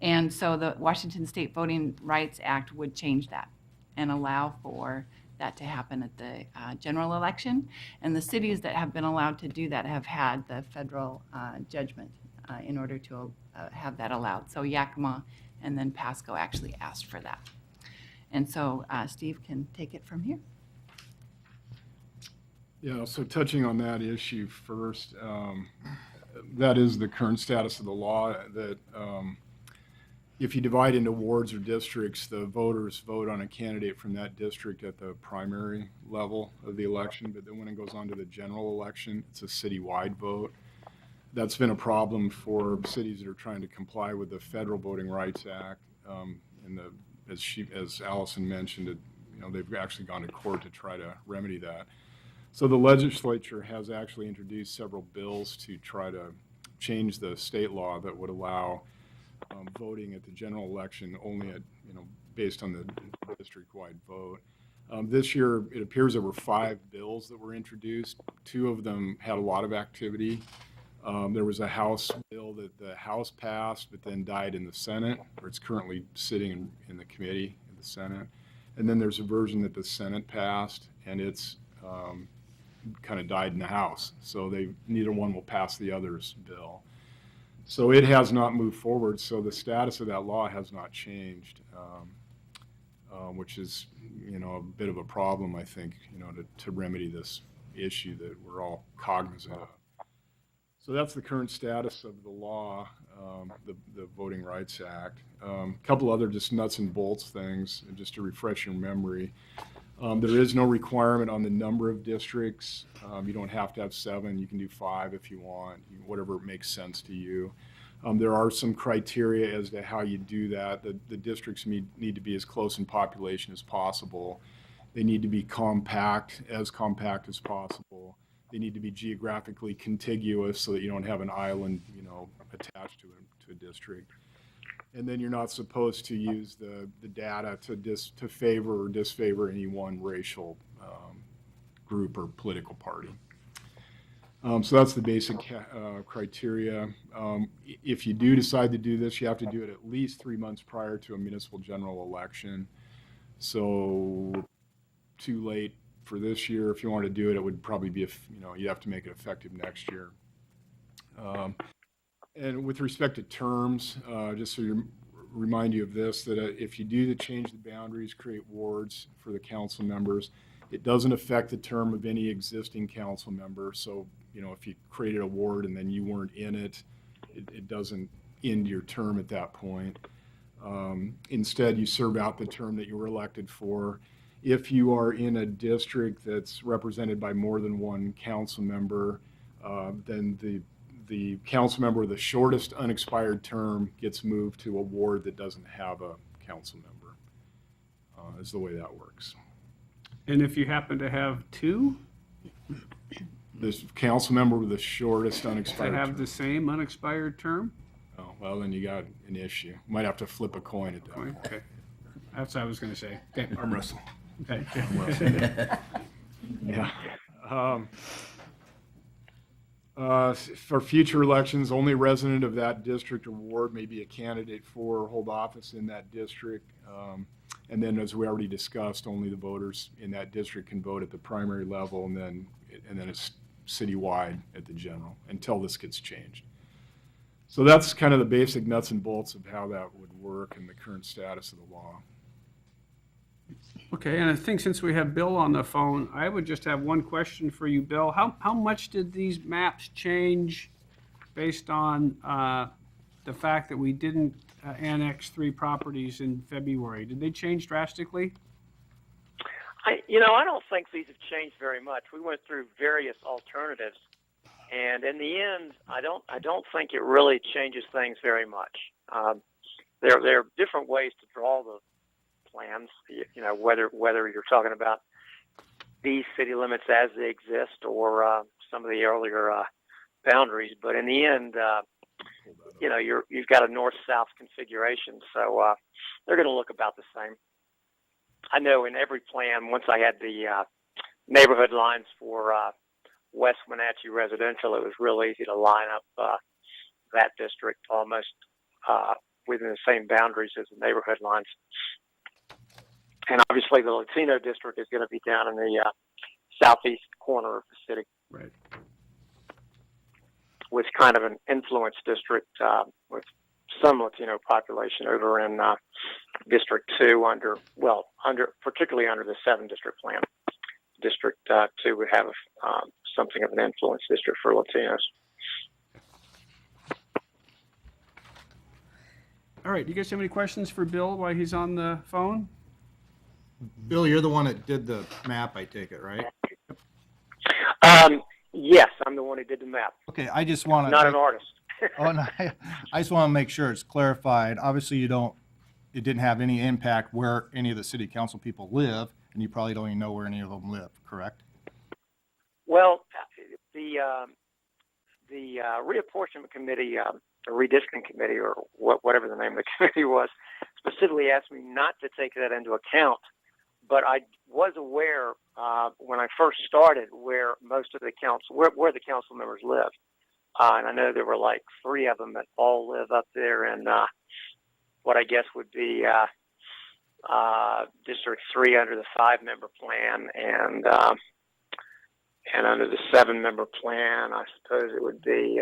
And so the Washington State Voting Rights Act would change that and allow for that to happen at the general election. And the cities that have been allowed to do that have had the federal judgment in order to have that allowed. So Yakima and then Pasco actually asked for that. And so Steve can take it from here. Yeah, so touching on that issue first, that is the current status of the law, that if you divide into wards or districts, the voters vote on a candidate from that district at the primary level of the election, but then when it goes on to the general election, it's a citywide vote. That's been a problem for cities that are trying to comply with the Federal Voting Rights Act. As Allison mentioned, they've actually gone to court to try to remedy that. So the legislature has actually introduced several bills to try to change the state law that would allow voting at the general election only at, based on the district-wide vote. This year, it appears there were 5 bills that were introduced. 2 of them had a lot of activity. There was a House bill that the House passed, but then died in the Senate, or it's currently sitting in the committee in the Senate. And then there's a version that the Senate passed, and it's kind of died in the House. So neither one will pass the other's bill. So it has not moved forward. So the status of that law has not changed, which is, a bit of a problem, I think, to remedy this issue that we're all cognizant of. So that's the current status of the law, the Voting Rights Act. A couple other just nuts and bolts things, just to refresh your memory. There is no requirement on the number of districts. You don't have to have 7. You can do 5 if you want, whatever makes sense to you. There are some criteria as to how you do that. The districts need to be as close in population as possible. They need to be compact as possible. They need to be geographically contiguous so that you don't have an island, attached to a district. And then you're not supposed to use the data to favor or disfavor any one racial group or political party. So that's the basic criteria. If you do decide to do this, you have to do it at least 3 months prior to a municipal general election. So too late for this year. If you want to do it, it would probably be, you'd have to make it effective next year. And with respect to terms, just so you remind you of this, that if you do change the boundaries, create wards for the council members, it doesn't affect the term of any existing council member. So, if you created a ward and then you weren't in it, it doesn't end your term at that point. Instead, you serve out the term that you were elected for. If you are in a district that's represented by more than one council member, then the council member with the shortest unexpired term gets moved to a ward that doesn't have a council member, is the way that works. And if you happen to have 2? This council member with the shortest unexpired They have term. the same unexpired term? Oh, well, then you got an issue. Might have to flip a coin at that point. Okay. That's what I was going to say. Okay. Arm wrestle. Okay. Yeah. For future elections, only resident of that district or ward may be a candidate for or hold office in that district. And then, as we already discussed, only the voters in that district can vote at the primary level, and then it's citywide at the general until this gets changed. So that's kind of the basic nuts and bolts of how that would work and the current status of the law. Okay, and I think since we have Bill on the phone, I would just have one question for you, Bill. How much did these maps change based on the fact that we didn't annex 3 properties in February? Did they change drastically? I don't think these have changed very much. We went through various alternatives, and in the end, I don't think it really changes things very much. There are different ways to draw the plans. Whether you're talking about these city limits as they exist or some of the earlier boundaries, but in the end, you've got a north-south configuration, so they're going to look about the same. I know in every plan, once I had the neighborhood lines for West Wenatchee residential, it was real easy to line up that district almost within the same boundaries as the neighborhood lines. And obviously the Latino district is going to be down in the southeast corner of the city. Right. With kind of an influence district with some Latino population over in District 2 particularly under the 7 district plan. District 2 would have something of an influence district for Latinos. All right, do you guys have any questions for Bill while he's on the phone? Bill, you're the one that did the map, I take it, right? Yes, I'm the one who did the map. Okay, I just want to... Not an artist. Oh, no, I just want to make sure it's clarified. Obviously, it didn't have any impact where any of the city council people live, and you probably don't even know where any of them live, correct? Well, the reapportionment committee, or redistricting committee, or whatever the name of the committee was, specifically asked me not to take that into account. But I was aware when I first started where most of the where the council members live. And I know there were like 3 of them that all live up there in what I guess would be District 3 under the 5-member plan, and under the 7-member plan, I suppose it would be.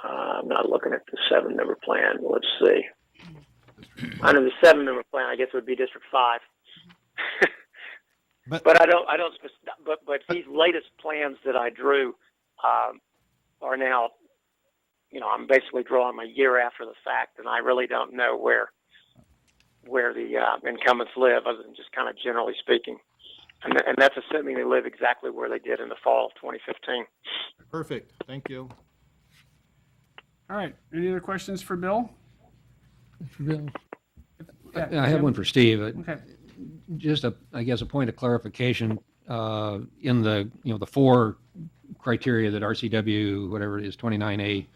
I'm not looking at the 7-member plan. Let's see. Under the 7-member plan, I guess it would be District 5. But these latest plans that I drew are now, I'm basically drawing them a year after the fact, and I really don't know where the incumbents live, other than just kind of generally speaking. And that's assuming they live exactly where they did in the fall of 2015. Perfect. Thank you. All right, any other questions for Bill? Bill? Yeah, I have Jim? one for Steve. Okay. Just a point of clarification in the 4 criteria that RCW, whatever it is, 29A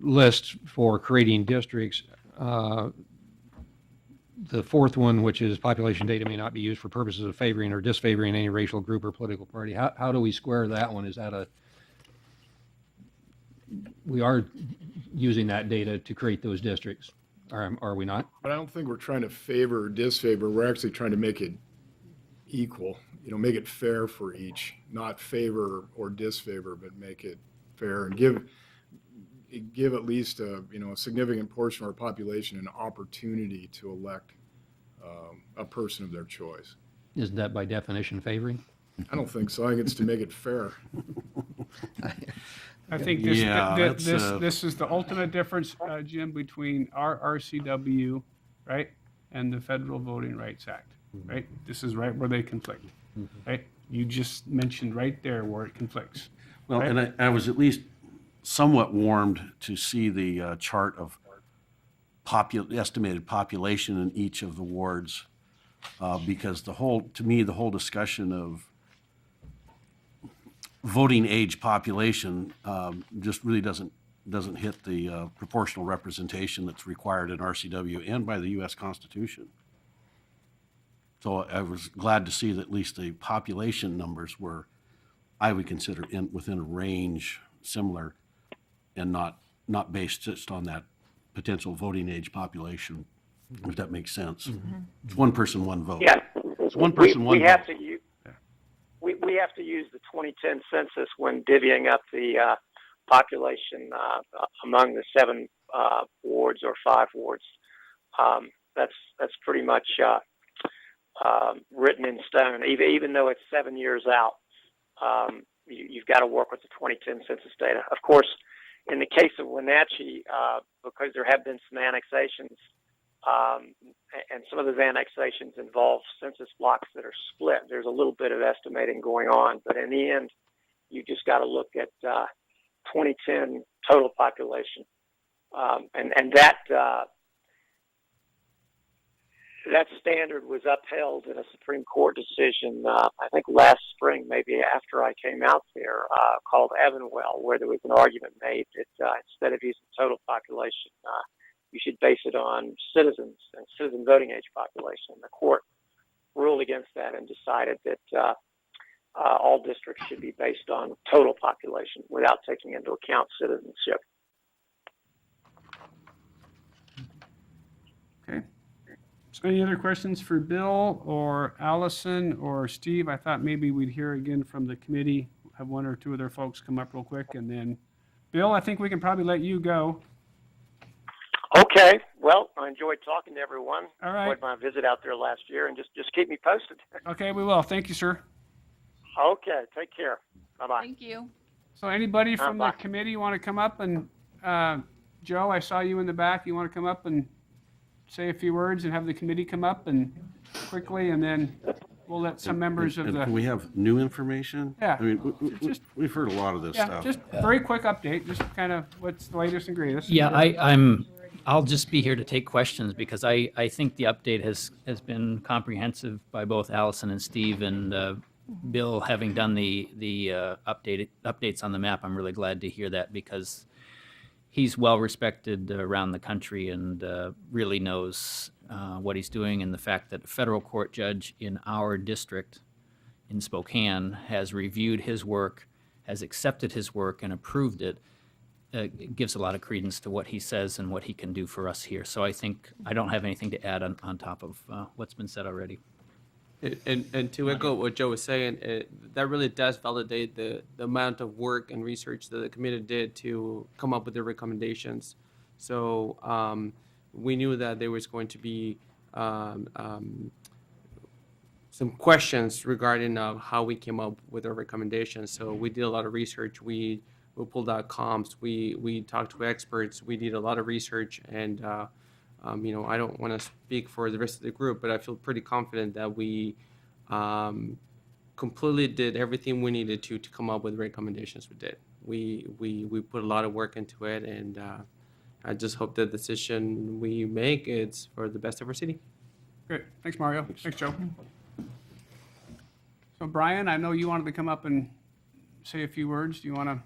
list for creating districts. The 4th one, which is population data may not be used for purposes of favoring or disfavoring any racial group or political party. How do we square that one? Is that we are using that data to create those districts, are we not? But I don't think we're trying to favor or disfavor. We're actually trying to make it equal, make it fair for each, not favor or disfavor, but make it fair and give at least a significant portion of our population an opportunity to elect a person of their choice. Isn't that by definition favoring? I don't think so. I think it's to make it fair. I think this is the ultimate difference, Jim, between our RCW, right, and the Federal Voting Rights Act, right? This is right where they conflict, right? You just mentioned right there where it conflicts. Well, right? and I was at least somewhat warmed to see the chart of estimated population in each of the wards, because the whole discussion of voting age population just really doesn't doesn't hit the proportional representation that's required in RCW and by the U.S. Constitution. So I was glad to see that at least the population numbers were, I would consider, within a range similar and not based just on that potential voting age population, if that makes sense. It's one person, one vote. Yeah. It's one person, one we vote. have to use, we have to use the 2010 census when divvying up the population among the 7 wards or 5 wards. That's pretty much written in stone. Even though it's 7 years out, you've got to work with the 2010 census data. Of course, in the case of Wenatchee, because there have been some annexations, and some of those annexations involve census blocks that are split, there's a little bit of estimating going on. But in the end, you just got to look at 2010 total population. And that standard was upheld in a Supreme Court decision, I think last spring, maybe after I came out there, called Evanwell, where there was an argument made that instead of using total population, you should base it on citizens and citizen voting age population. And the court ruled against that and decided that all districts should be based on total population without taking into account citizenship. Okay. So any other questions for Bill or Allison or Steve? I thought maybe we'd hear again from the committee, have one or two other folks come up real quick, and then Bill, I think we can probably let you go. Okay. Well, I enjoyed talking to everyone. All right. Enjoyed my visit out there last year, and just keep me posted. Okay, we will. Thank you, sir. Okay. Take care. Bye-bye. Thank you. So anybody from the Bye. committee want to come up and, Joe, I saw you in the back. You want to come up and say a few words and have the committee come up and quickly, and then we'll let some members of And the. can we have new information? Yeah. I mean, we've heard a lot of this Yeah, stuff. just very quick update, just kind of what's the latest and greatest. Yeah, I'll just be here to take questions because I think the update has been comprehensive by both Allison and Steve, and Bill, having done the updates on the map. I'm really glad to hear that because he's well respected around the country and really knows what he's doing, and the fact that a federal court judge in our district in Spokane has reviewed his work, has accepted his work and approved it, gives a lot of credence to what he says and what he can do for us here. So I think I don't have anything to add on top of what's been said already. And to echo what Joe was saying, that really does validate the amount of work and research that the committee did to come up with their recommendations. So we knew that there was going to be some questions regarding how we came up with our recommendations. So we did a lot of research. We pulled out comps. We talked to experts. We did a lot of research, and I don't want to speak for the rest of the group, but I feel pretty confident that we completely did everything we needed to come up with the recommendations we did. We put a lot of work into it, and I just hope the decision we make is for the best of our city. Great. Thanks, Mario. Thanks, Joe. So Brian, I know you wanted to come up and say a few words. Do you want to?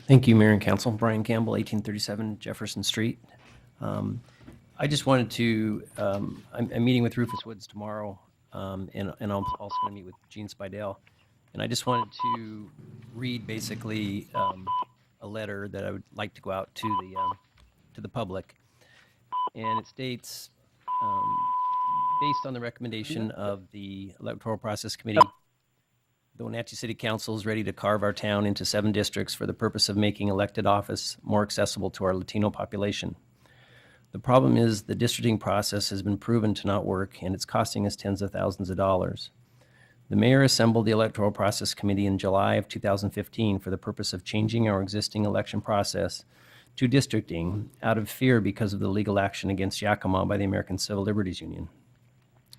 Thank you, Mayor and Council. Brian Campbell, 1837 Jefferson Street. I just wanted to, I'm meeting with Rufus Woods tomorrow, and I'm also going to meet with Gene Spidell. And I just wanted to read basically a letter that I would like to go out to the public. And it states, based on the recommendation of the Electoral Process Committee, the Wenatchee City Council is ready to carve our town into 7 districts for the purpose of making elected office more accessible to our Latino population. The problem is the districting process has been proven to not work, and it's costing us tens of thousands of dollars. The mayor assembled the Electoral Process Committee in July of 2015 for the purpose of changing our existing election process to districting out of fear because of the legal action against Yakima by the American Civil Liberties Union.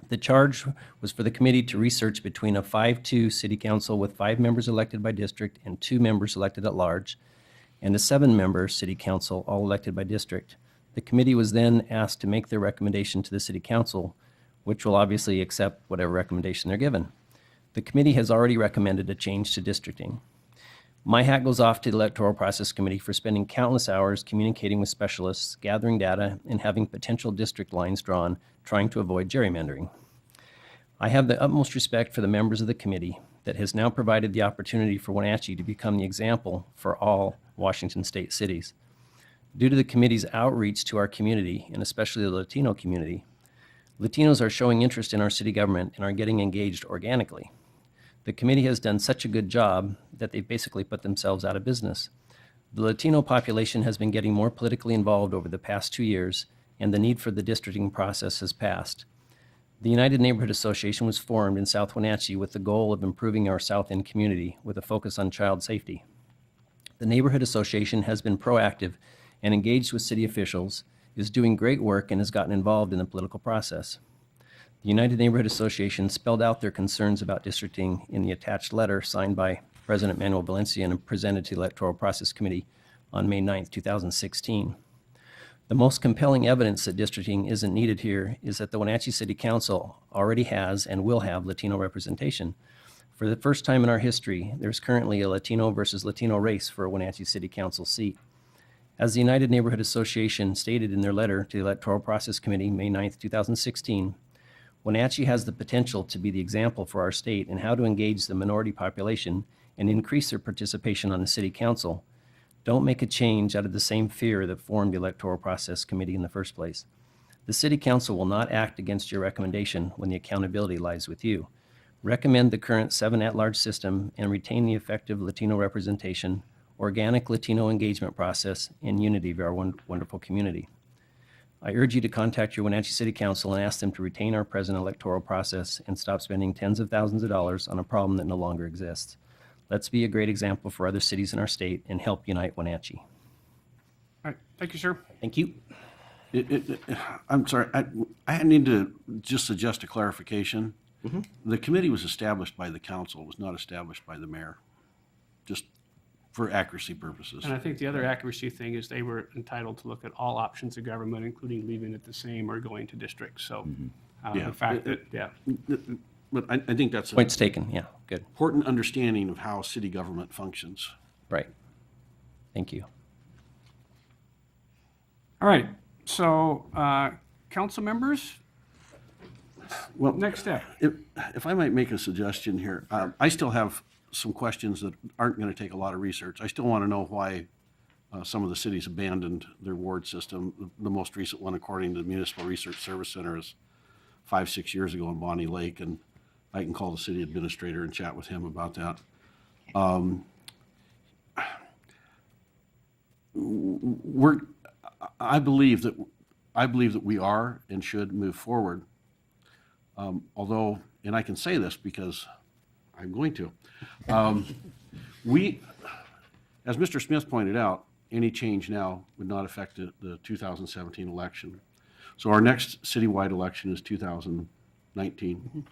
The charge was for the committee to research between a 5-2 city council with 5 members elected by district and 2 members elected at large, and a 7-member city council, all elected by district. The committee was then asked to make their recommendation to the city council, which will obviously accept whatever recommendation they're given. The committee has already recommended a change to districting. My hat goes off to the Electoral Process Committee for spending countless hours communicating with specialists, gathering data, and having potential district lines drawn, trying to avoid gerrymandering. I have the utmost respect for the members of the committee that has now provided the opportunity for Wenatchee to become the example for all Washington state cities. Due to the committee's outreach to our community, and especially the Latino community, Latinos are showing interest in our city government and are getting engaged organically. The committee has done such a good job that they've basically put themselves out of business. The Latino population has been getting more politically involved over the past 2 years, and the need for the districting process has passed. The United Neighborhood Association was formed in South Wenatchee with the goal of improving our South End community with a focus on child safety. The Neighborhood Association has been proactive and engaged with city officials, is doing great work, and has gotten involved in the political process. The United Neighborhood Association spelled out their concerns about districting in the attached letter signed by President Manuel Valencia and presented to the Electoral Process Committee on May 9, 2016. The most compelling evidence that districting isn't needed here is that the Wenatchee City Council already has and will have Latino representation. For the first time in our history, there's currently a Latino versus Latino race for a Wenatchee City Council seat. As the United Neighborhood Association stated in their letter to the Electoral Process Committee, May 9, 2016, Wenatchee has the potential to be the example for our state in how to engage the minority population and increase their participation on the City Council. Don't make a change out of the same fear that formed the Electoral Process Committee in the first place. The City Council will not act against your recommendation when the accountability lies with you. Recommend the current 7 at-large system and retain the effective Latino representation, organic Latino engagement process, and unity of our wonderful community. I urge you to contact your Wenatchee City Council and ask them to retain our present electoral process and stop spending tens of thousands of dollars on a problem that no longer exists. Let's be a great example for other cities in our state and help unite Wenatchee. All right, thank you, sir. Thank you. I'm sorry, I need to just suggest a clarification. The committee was established by the council, it was not established by the mayor, just for accuracy purposes. And I think the other accuracy thing is they were entitled to look at all options of government, including leaving it the same or going to districts. So the fact that, But I think that's Points taken, yeah, good. important understanding of how city government functions. Right. Thank you. all right. So, council members, Well, next step. If I might make a suggestion here, I still have some questions that aren't going to take a lot of research. I still want to know why some of the cities abandoned their ward system. The most recent one, according to the Municipal Research Service Center, is 5-6 years ago in Bonnie Lake, and I can call the city administrator and chat with him about that. I believe that we are and should move forward. Although, and I can say this because I'm going to, we, as Mr. Smith pointed out, any change now would not affect the 2017 election. So our next citywide election is 2019.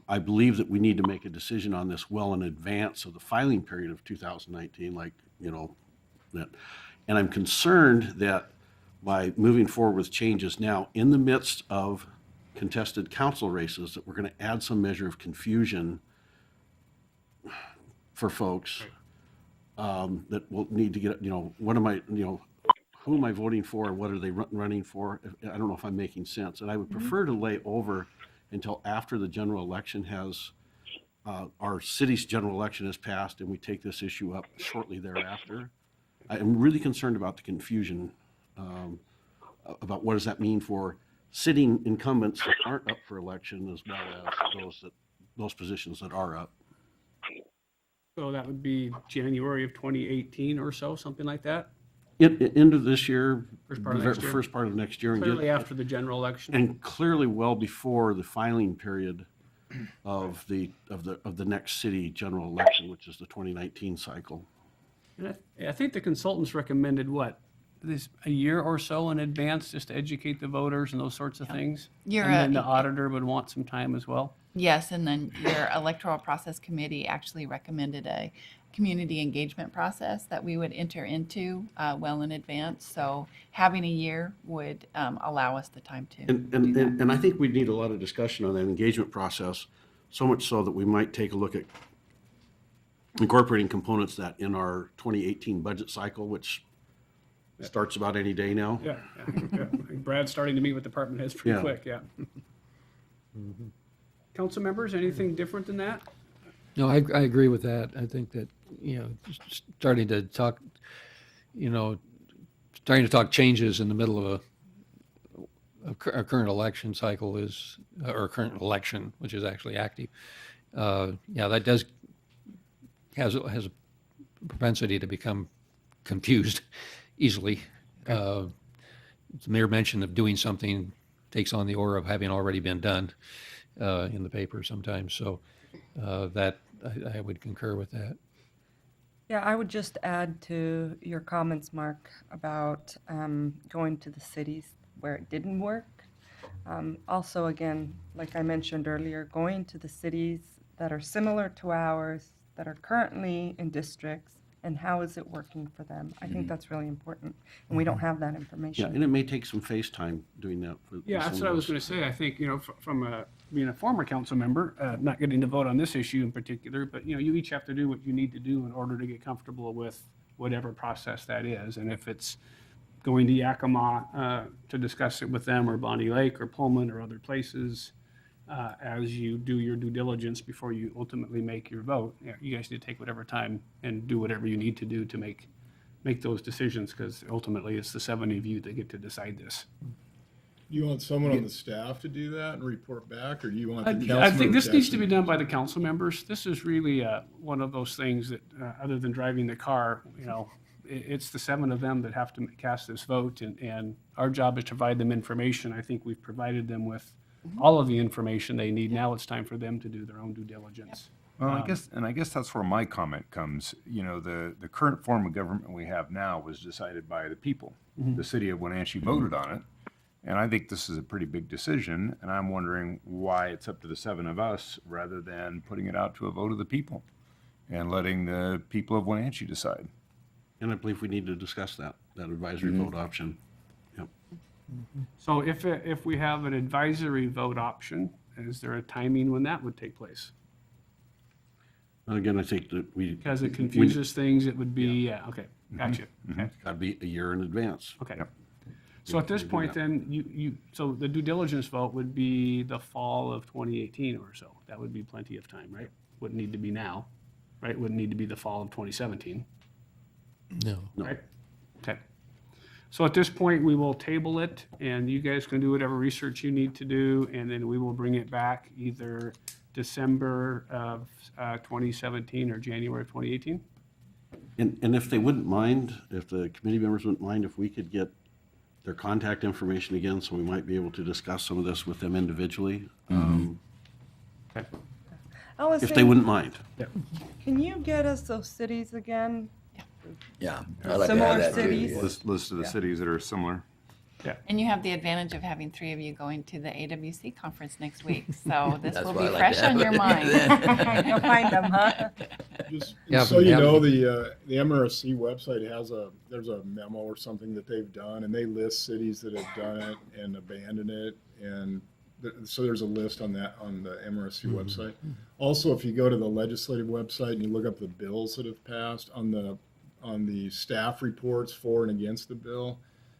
I believe that we need to make a decision on this well in advance of the filing period of 2019, like, that. And I'm concerned that by moving forward with changes now in the midst of contested council races, that we're going to add some measure of confusion for folks that will need to get, what am I, who am I voting for and what are they running for? I don't know if I'm making sense. And I would prefer to lay over until after the general election has, our city's general election has passed and we take this issue up shortly thereafter. I am really concerned about the confusion about what does that mean for sitting incumbents that aren't up for election as well as those positions that are up. So that would be January of 2018 or so, something like that? End of this year, First part of next year. first part of next year. Clearly after the general election. And clearly well before the filing period of the next city general election, which is the 2019 cycle. And I think the consultants recommended a year or so in advance just to educate the voters and those sorts of things? You're and then the auditor would want some time as well? Yes, and then your electoral process committee actually recommended a community engagement process that we would enter into well in advance. So having a year would allow us the time to do that. And I think we need a lot of discussion on that engagement process, So much so that we might take a look at incorporating components that in our 2018 budget cycle, which starts about any day now. Yeah, yeah, yeah. I think Brad's starting to meet with department heads pretty Yeah. quick, yeah. Council members, anything different than that? No, I agree with that. I think that, starting to talk, starting to talk changes in the middle of a current election cycle or current election, which is actually active. That has a propensity to become confused easily. The mere mention of doing something takes on the aura of having already been done in the paper sometimes. So that I would concur with that. Yeah, I would just add to your comments, Mark, about going to the cities where it didn't work. Also, again, like I mentioned earlier, going to the cities that are similar to ours, that are currently in districts, and how is it working for them? I think that's really important, and we don't have that information. Yeah, and it may take some face time doing that. Yeah, that's what I was going to say. I think, from being a former council member, not getting to vote on this issue in particular, but, you each have to do what you need to do in order to get comfortable with whatever process that is. And if it's going to Yakima to discuss it with them, or Bonnie Lake or Pullman or other places, as you do your due diligence before you ultimately make your vote, you guys need to take whatever time and do whatever you need to do to make those decisions, because ultimately it's the 7 of you that get to decide this. You want someone on the staff to do that and report back, or do you want the council? I think this needs to be done by the council members. This is really one of those things that, other than driving the car, it's the 7 of them that have to cast this vote, and our job is to provide them information. I think we've provided them with all of the information they need. Now it's time for them to do their own due diligence. Well, I guess that's where my comment comes. The current form of government we have now was decided by the people. The city of Wenatchee voted on it. And I think this is a pretty big decision, and I'm wondering why it's up to the 7 of us rather than putting it out to a vote of the people and letting the people of Wenatchee decide. And I believe we need to discuss that advisory vote option. Yep. So if we have an advisory vote option, is there a timing when that would take place? Again, I think that Because it confuses things, it would be, okay, gotcha. Okay. Got to be a year in advance. Okay. So at this point then, so the due diligence vote would be the fall of 2018 or so. That would be plenty of time, right? Wouldn't need to be now, right? Wouldn't need to be the fall of 2017. No. Right? Okay. So at this point, we will table it, and you guys can do whatever research you need to do, and then we will bring it back either December of 2017 or January of 2018. And if they wouldn't mind, if the committee members wouldn't mind, if we could get their contact information again, so we might be able to discuss some of this with them individually. Okay. If they wouldn't mind. Can you get us those cities again? Yeah. Similar cities? List of the cities that are similar. Yeah. And you have the advantage of having 3 of you going to the AWC conference next week, so this That's will why I be like fresh that. on your mind. You'll find them, huh? Just Yeah, so but you yeah. know, the MRSC website there's a memo or something that they've done, and they list cities that have done it and abandoned it, and so there's a list on the MRSC website. Also, if you go to the legislative website and you look up the bills that have passed on the staff reports for and against the bill,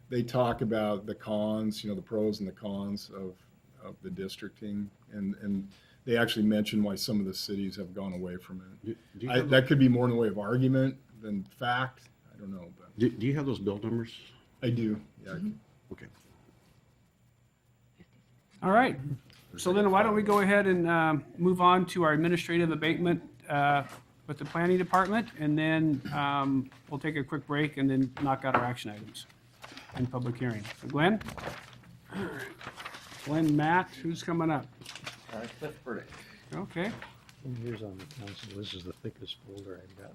they talk about the cons, the pros and the cons of the districting, and they actually mention why some of the cities have gone away from it. That could be more in the way of argument than fact. I don't know. But Do you have those bill numbers? I do. Yeah. Okay. All right. So then why don't we go ahead and move on to our administrative abatement with the planning department, and then we'll take a quick break and then knock out our action items and public hearing. So Glenn? All right. Glenn, Matt, who's coming up? Cliff Burdick. Okay. Here's on the council. This is the thickest folder I've got.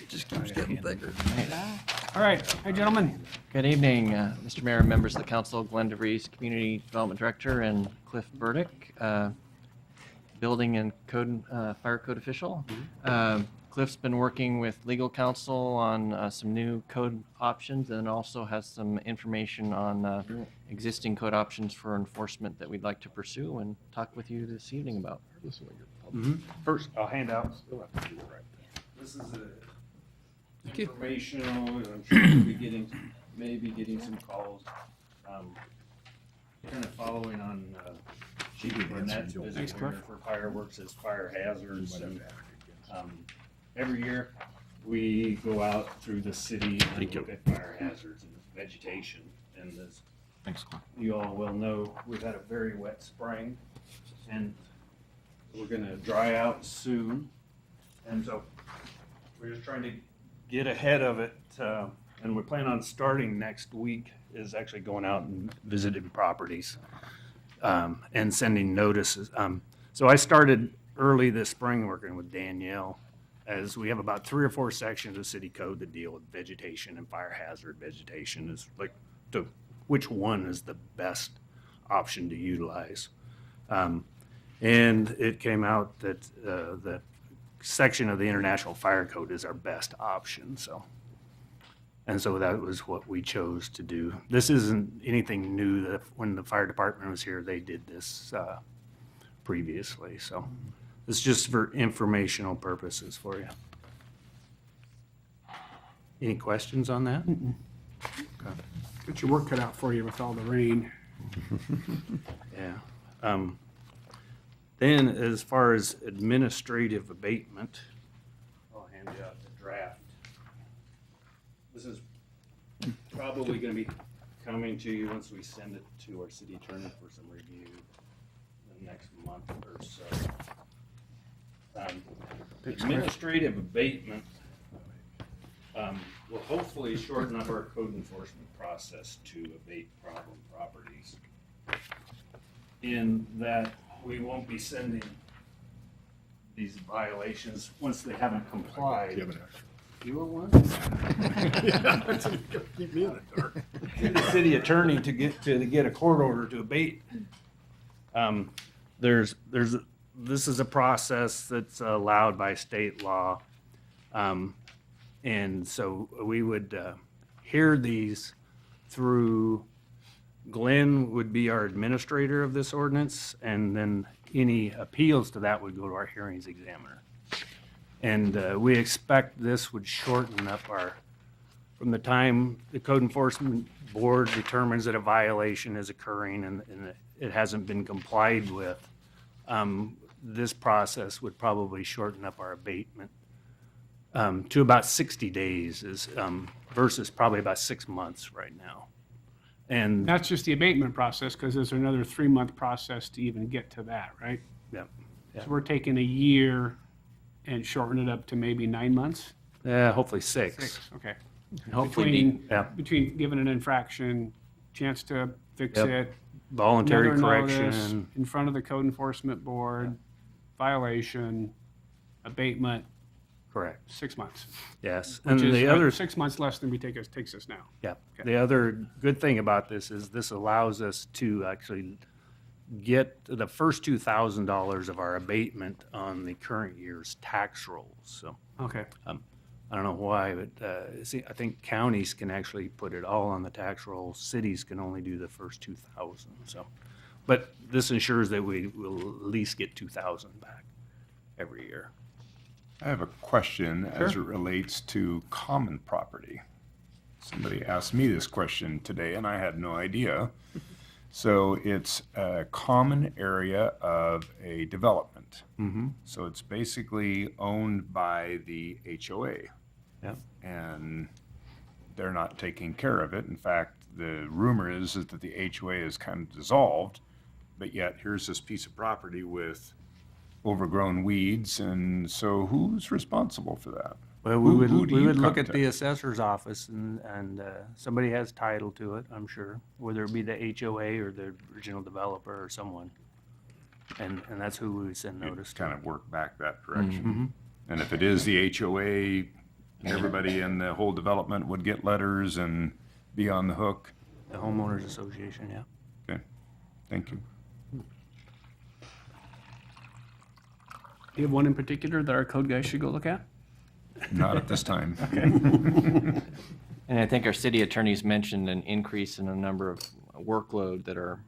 Just keeps getting thicker. All right. Hi, gentlemen. Good evening, Mr. Mayor and members of the council. Glenn DeVries, Community Development Director, and Cliff Burdick, Building and Fire Code Official. Cliff's been working with legal counsel on some new code options, and also has some information on existing code options for enforcement that we'd like to pursue and talk with you this evening about. First, I'll hand out. This is informational, and I'm sure we'll be maybe getting some calls. Kind of following on Chief Burnett's visit here for fireworks as fire hazards. And, every year, we go out through the city and look at fire hazards and vegetation. And as you all well know, we've had a very wet spring, and we're going to dry out soon. And so we're just trying to get ahead of it. And we plan on starting next week is actually going out and visiting properties and sending notices. So I started early this spring working with Danielle, as we have about 3 or 4 sections of city code that deal with vegetation and fire hazard vegetation, is like to which one is the best option to utilize. And it came out that the section of the International Fire Code is our best option. And so that was what we chose to do. This isn't anything new. That when the fire department was here, they did this previously. So it's just for informational purposes for you. Any questions on that? Okay. Got your work cut out for you with all the rain. Yeah. Then as far as administrative abatement, I'll hand you out the draft. This is probably going to be coming to you once we send it to our city attorney for some review the next month or so. Administrative abatement will hopefully shorten up our code enforcement process to abate problem properties, in that we won't be sending these violations once they haven't complied. You want one? Keep me in the dark. To the city attorney to get a court order to abate. This is a process that's allowed by state law. And so we would hear these through, Glenn would be our administrator of this ordinance, and then any appeals to that would go to our hearings examiner. And we expect this would shorten up from the time the code enforcement board determines that a violation is occurring and it hasn't been complied with, this process would probably shorten up our abatement to about 60 days versus probably about 6 months right now. And that's just the abatement process, because there's another 3-month process to even get to that, right? Yep. So we're taking a year and shorten it up to maybe 9 months? Hopefully 6. 6, okay. Hopefully, between giving an infraction, chance to fix Yep. it. Voluntary another notice, correction. in front of the code enforcement board, violation, abatement. Correct. 6 months. Yes. Which And is the other 6 months less than takes us now. Yeah. Okay. The other good thing about this is this allows us to actually get the first $2,000 of our abatement on the current year's tax rolls. So, Okay. I don't know why, but I think counties can actually put it all on the tax roll. Cities can only do the first 2,000. So, but this ensures that we will at least get 2,000 back every year. I have a question as it Sure. relates to common property. Somebody asked me this question today, and I had no idea. So it's a common area of a development. Mm-hmm. So it's basically owned by the HOA. Yeah. And they're not taking care of it. In fact, the rumor is that the HOA is kind of dissolved, but yet here's this piece of property with overgrown weeds, and so who's responsible for that? Well, we Who would do you look at the contact? assessor's office, and somebody has title to it, I'm sure, whether it be the HOA or the original developer or someone. And that's who we would send notice to. Kind of work back that direction. Mhm. And if it is the HOA, everybody in the whole development would get letters and be on the hook? The homeowners association, yeah. Okay, thank you. Do you have one in particular that our code guys should go look at? Not at this time. Okay. And I think our city attorneys mentioned an increase in the number of workload that are,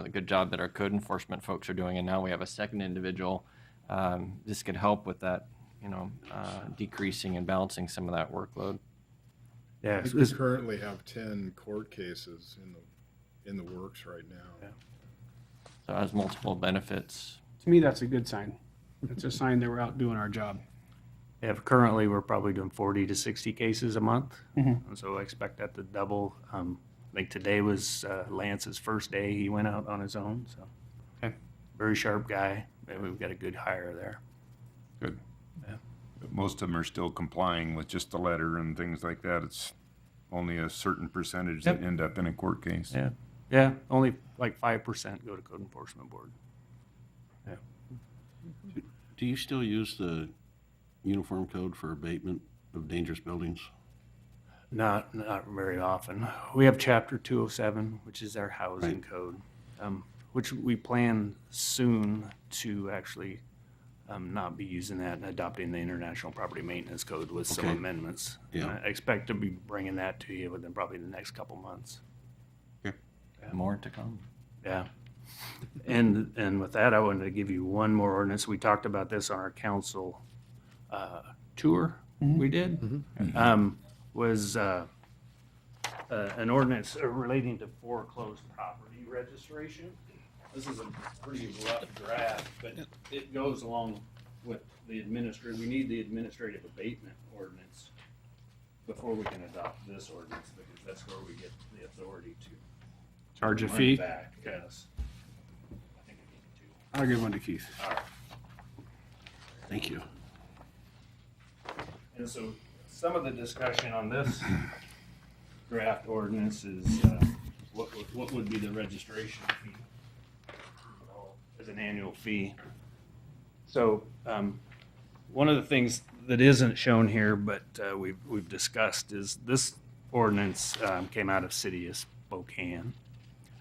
the good job that our code enforcement folks are doing, and now we have a second individual. This could help with that, decreasing and balancing some of that workload. I think we currently have 10 court cases in the works right now. So it has multiple benefits. To me, that's a good sign. It's a sign that we're out doing our job. Yeah, currently, we're probably doing 40 to 60 cases a month. Mhm. And so I expect that to double. I think today was Lance's first day he went out on his own, so. Okay. Very sharp guy, and we've got a good hire there. Good. Yeah. But most of them are still complying with just the letter and things like that. It's only a certain percentage that Yep. end up in a court case. Yeah, yeah, only like 5% go to code enforcement board. Yeah. Do you still use the uniform code for abatement of dangerous buildings? Not very often. We have chapter 207, which is our housing Right. code, which we plan soon to actually not be using that and adopting the International Property Maintenance Code with some Okay. amendments. Yeah. And I expect to be bringing that to you within probably the next couple months. More to come. Yeah. And with that, I wanted to give you one more ordinance. We talked about this on our council tour we did. Was an ordinance relating to foreclosed property registration. This is a pretty rough draft, but it goes along with the we need the administrative abatement ordinance before we can adopt this ordinance, because that's where we get the authority to Charge a run fee? back. Yes. I'll give one to Keith. All right. Thank you. And so some of the discussion on this draft ordinance is what would be the registration fee as an annual fee. So one of the things that isn't shown here, but we've discussed, is this ordinance came out of City of Spokane.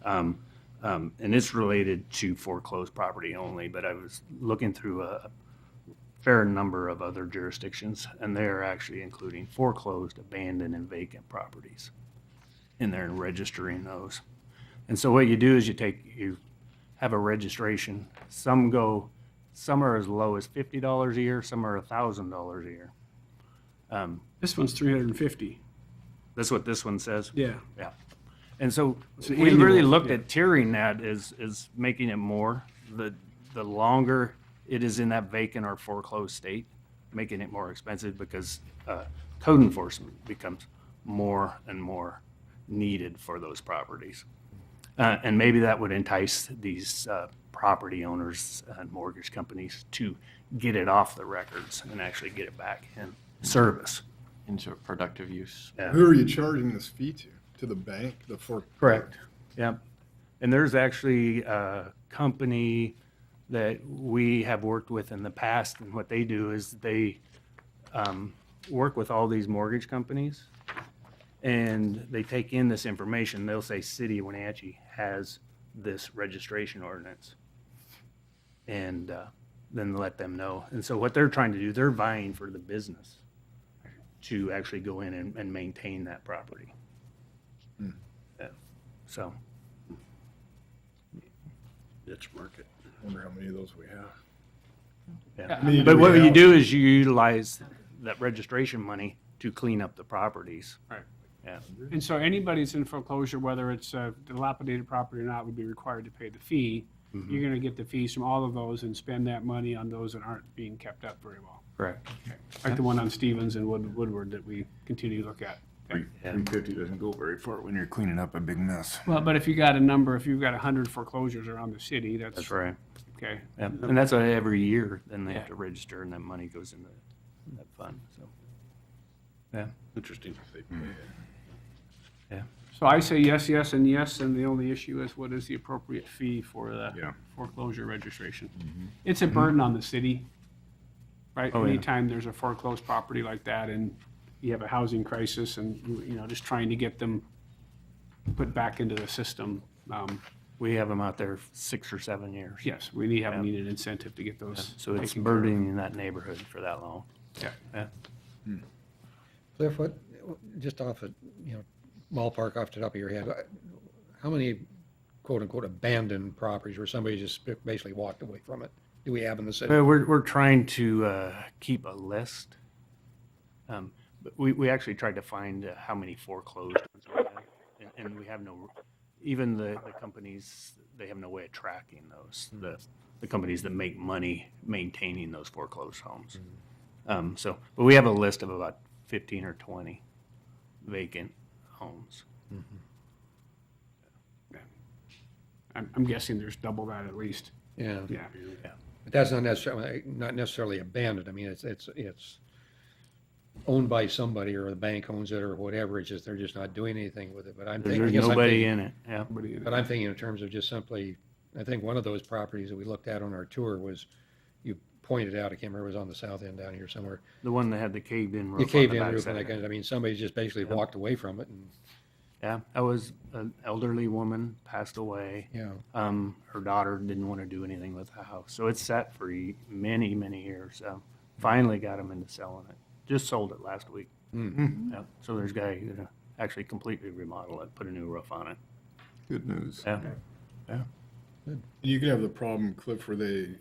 And it's related to foreclosed property only, but I was looking through a fair number of other jurisdictions, and they're actually including foreclosed, abandoned, and vacant properties in there and registering those. And so what you do is you have a registration. Some are as low as $50 a year, some are $1,000 a year. This one's $350. That's what this one says? Yeah. Yeah. And so It's an we really annual, looked yeah. at tiering that as making it more, the longer it is in that vacant or foreclosed state, making it more expensive, because code enforcement becomes more and more needed for those properties. And maybe that would entice these property owners and mortgage companies to get it off the records and actually get it back in service. Into productive use. Yeah. Who are you charging this fee to? To the bank? Correct. Yep. And there's actually a company that we have worked with in the past, and what they do is they work with all these mortgage companies, and they take in this information. They'll say City of Wenatchee has this registration ordinance, and then let them know. And so what they're trying to do, they're vying for the business to actually go in and maintain that property. Yeah. So. It's market. Wonder how many of those we have. Yeah. How many do But we what you have? do is you utilize that registration money to clean up the properties. Right. Yeah. And so anybody that's in foreclosure, whether it's a dilapidated property or not, would be required to pay the fee. Mhm. You're gonna get the fees from all of those and spend that money on those that aren't being kept up very well. Correct. Like the one on Stevens and Woodward that we continue to look at. Okay. 350 doesn't go very far when you're cleaning up a big mess. Well, but if you got a number, if you've got 100 foreclosures around the city, that's. That's right. Okay. Yeah. And that's what every year, then they have to register, and that money goes into that fund, so. Yeah. Interesting. Yeah. So I say yes, yes, and yes, and the only issue is what is the appropriate fee for the Yeah. foreclosure registration? It's a burden on the city, right? Oh, yeah. Anytime there's a foreclosed property like that and you have a housing crisis and, just trying to get them put back into the system. We have them out there 6 or 7 years. Yes, we need Yeah. an incentive to get Yeah. those. So it's taken care of. burdening that neighborhood for that long. Yeah. Yeah. Cliff, what, just off a, ballpark off the top of your head, how many quote unquote abandoned properties where somebody just basically walked away from it do we have in the city? We're trying to keep a list. But we actually tried to find how many foreclosed ones we have, and we have no, even the companies, they have no way of tracking those, the companies that make money maintaining those foreclosed homes. So, but we have a list of about 15 or 20 vacant homes. I'm guessing there's double that at least. Yeah. Yeah. But that's not necessarily abandoned. I mean, it's owned by somebody, or the bank owns it or whatever. It's just, they're just not doing anything with it. But I'm thinking. There's nobody in it, yeah. But I'm thinking in terms of just simply, I think one of those properties that we looked at on our tour was, you pointed out, I can't remember, it was on the south end down here somewhere. The one that had the caved-in roof The on the caved-in roof, backside. and I mean, somebody just basically walked away from it, and Yeah, that was an elderly woman, passed away. Yeah. Her daughter didn't want to do anything with the house, so it's sat for many, many years. Finally got them into selling it. Just sold it last week. Yeah, so there's a guy who's gonna actually completely remodel it, put a new roof on it. Good news. Yeah, yeah. You could have the problem, Cliff, where the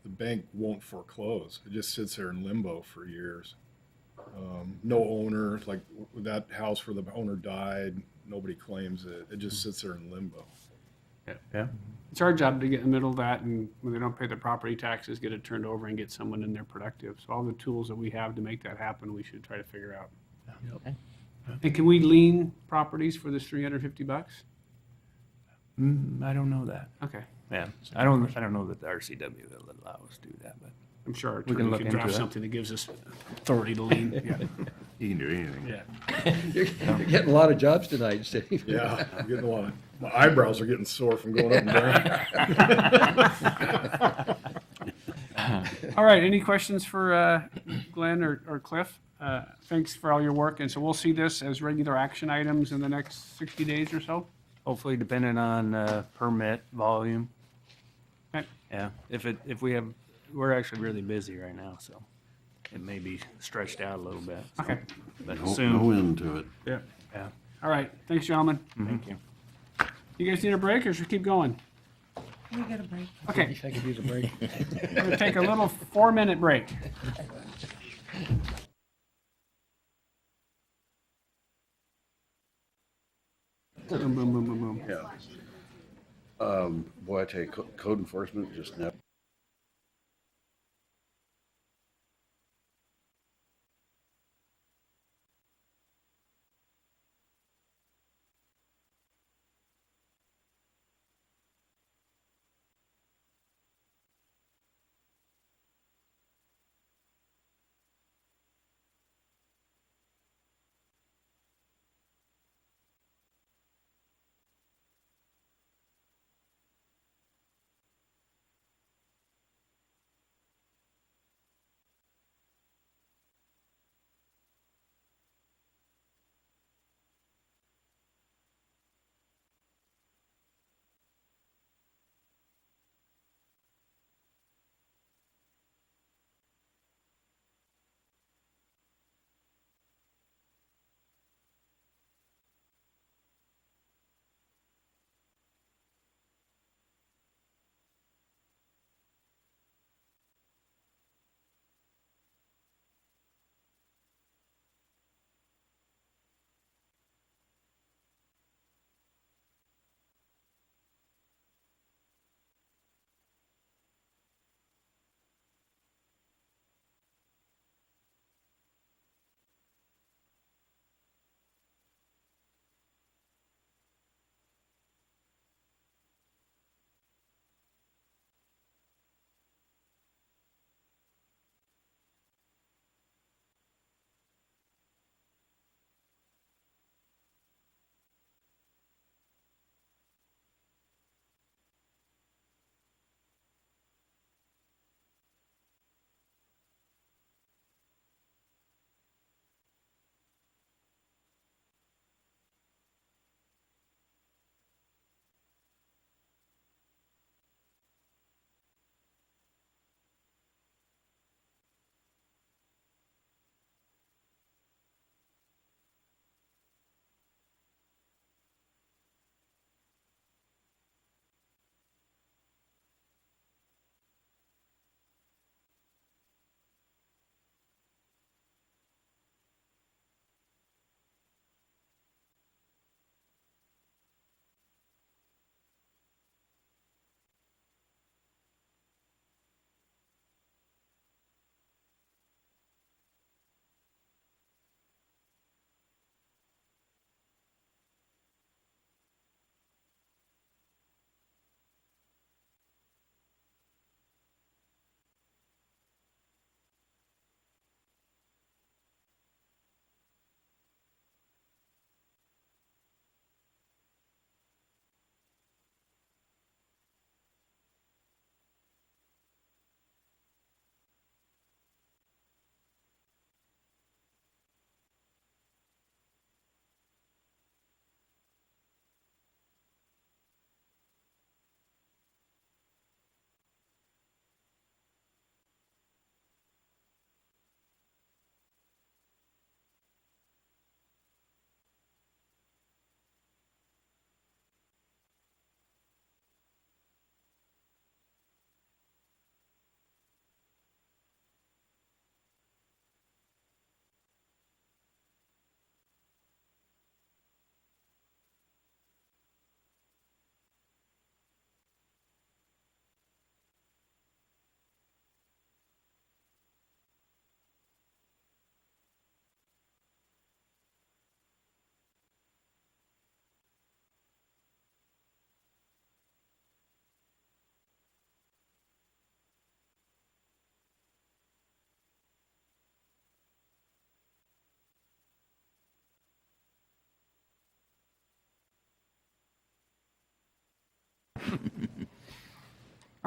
bank won't foreclose. It just sits there in limbo for years. No owner, like with that house where the owner died, nobody claims it. It just sits there in limbo. Yeah. It's our job to get in the middle of that, and when they don't pay their property taxes, get it turned over and get someone in there productive. So all the tools that we have to make that happen, we should try to figure out. Okay. And can we lien properties for this $350? I don't know that. Okay. Yeah, I don't know that the RCW will allow us to do that, but I'm sure our we can attorney look can into draft it. something that gives us authority to lien. Yeah. You can do anything. Yeah. You're getting a lot of jobs tonight, Steve. Yeah, I'm getting a lot. My eyebrows are getting sore from going up and down. All right, any questions for Glenn or Cliff? Thanks for all your work, and so we'll see this as regular action items in the next 60 days or so? hopefully depending on permit volume. Okay. Yeah, if we have, we're actually really busy right now, so it may be stretched out a little bit. So, Okay. But No- soon. no end to it. Yeah. Yeah. All right, thanks, gentlemen. Thank you. You guys need a break, or should we keep going? We get a break. Okay. I could use a break. We're gonna take a little 4-minute break. Boom, boom, boom, boom, boom. Yeah. Boy, I tell you, code enforcement just never.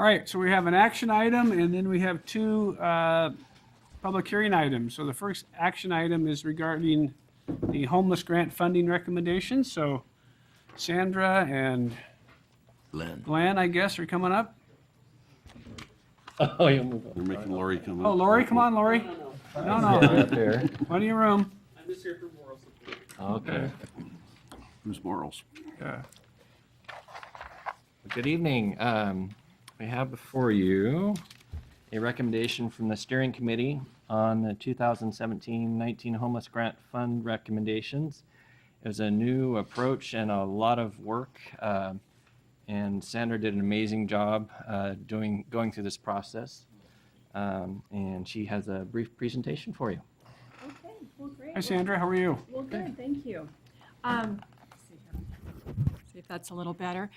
All right, so we have an action item, and then we have two public hearing items. So the first action item is regarding the homeless grant funding recommendations. So Sandra and Glenn, I guess, are coming up. Oh, you'll move on. You're making Lori come up. Oh, Lori, come on, Lori. No. Up there. Plenty of room. I'm just here for moral support. Okay. Who's morals? Yeah. Good evening. We have before you a recommendation from the steering committee on the 2017-19 Homeless Grant Fund recommendations. It was a new approach and a lot of work, and Sandra did an amazing job going through this process. And she has a brief presentation for you. Okay, well, great. Hi, Sandra. How are you? Well, good, thank you. See if that's a little better.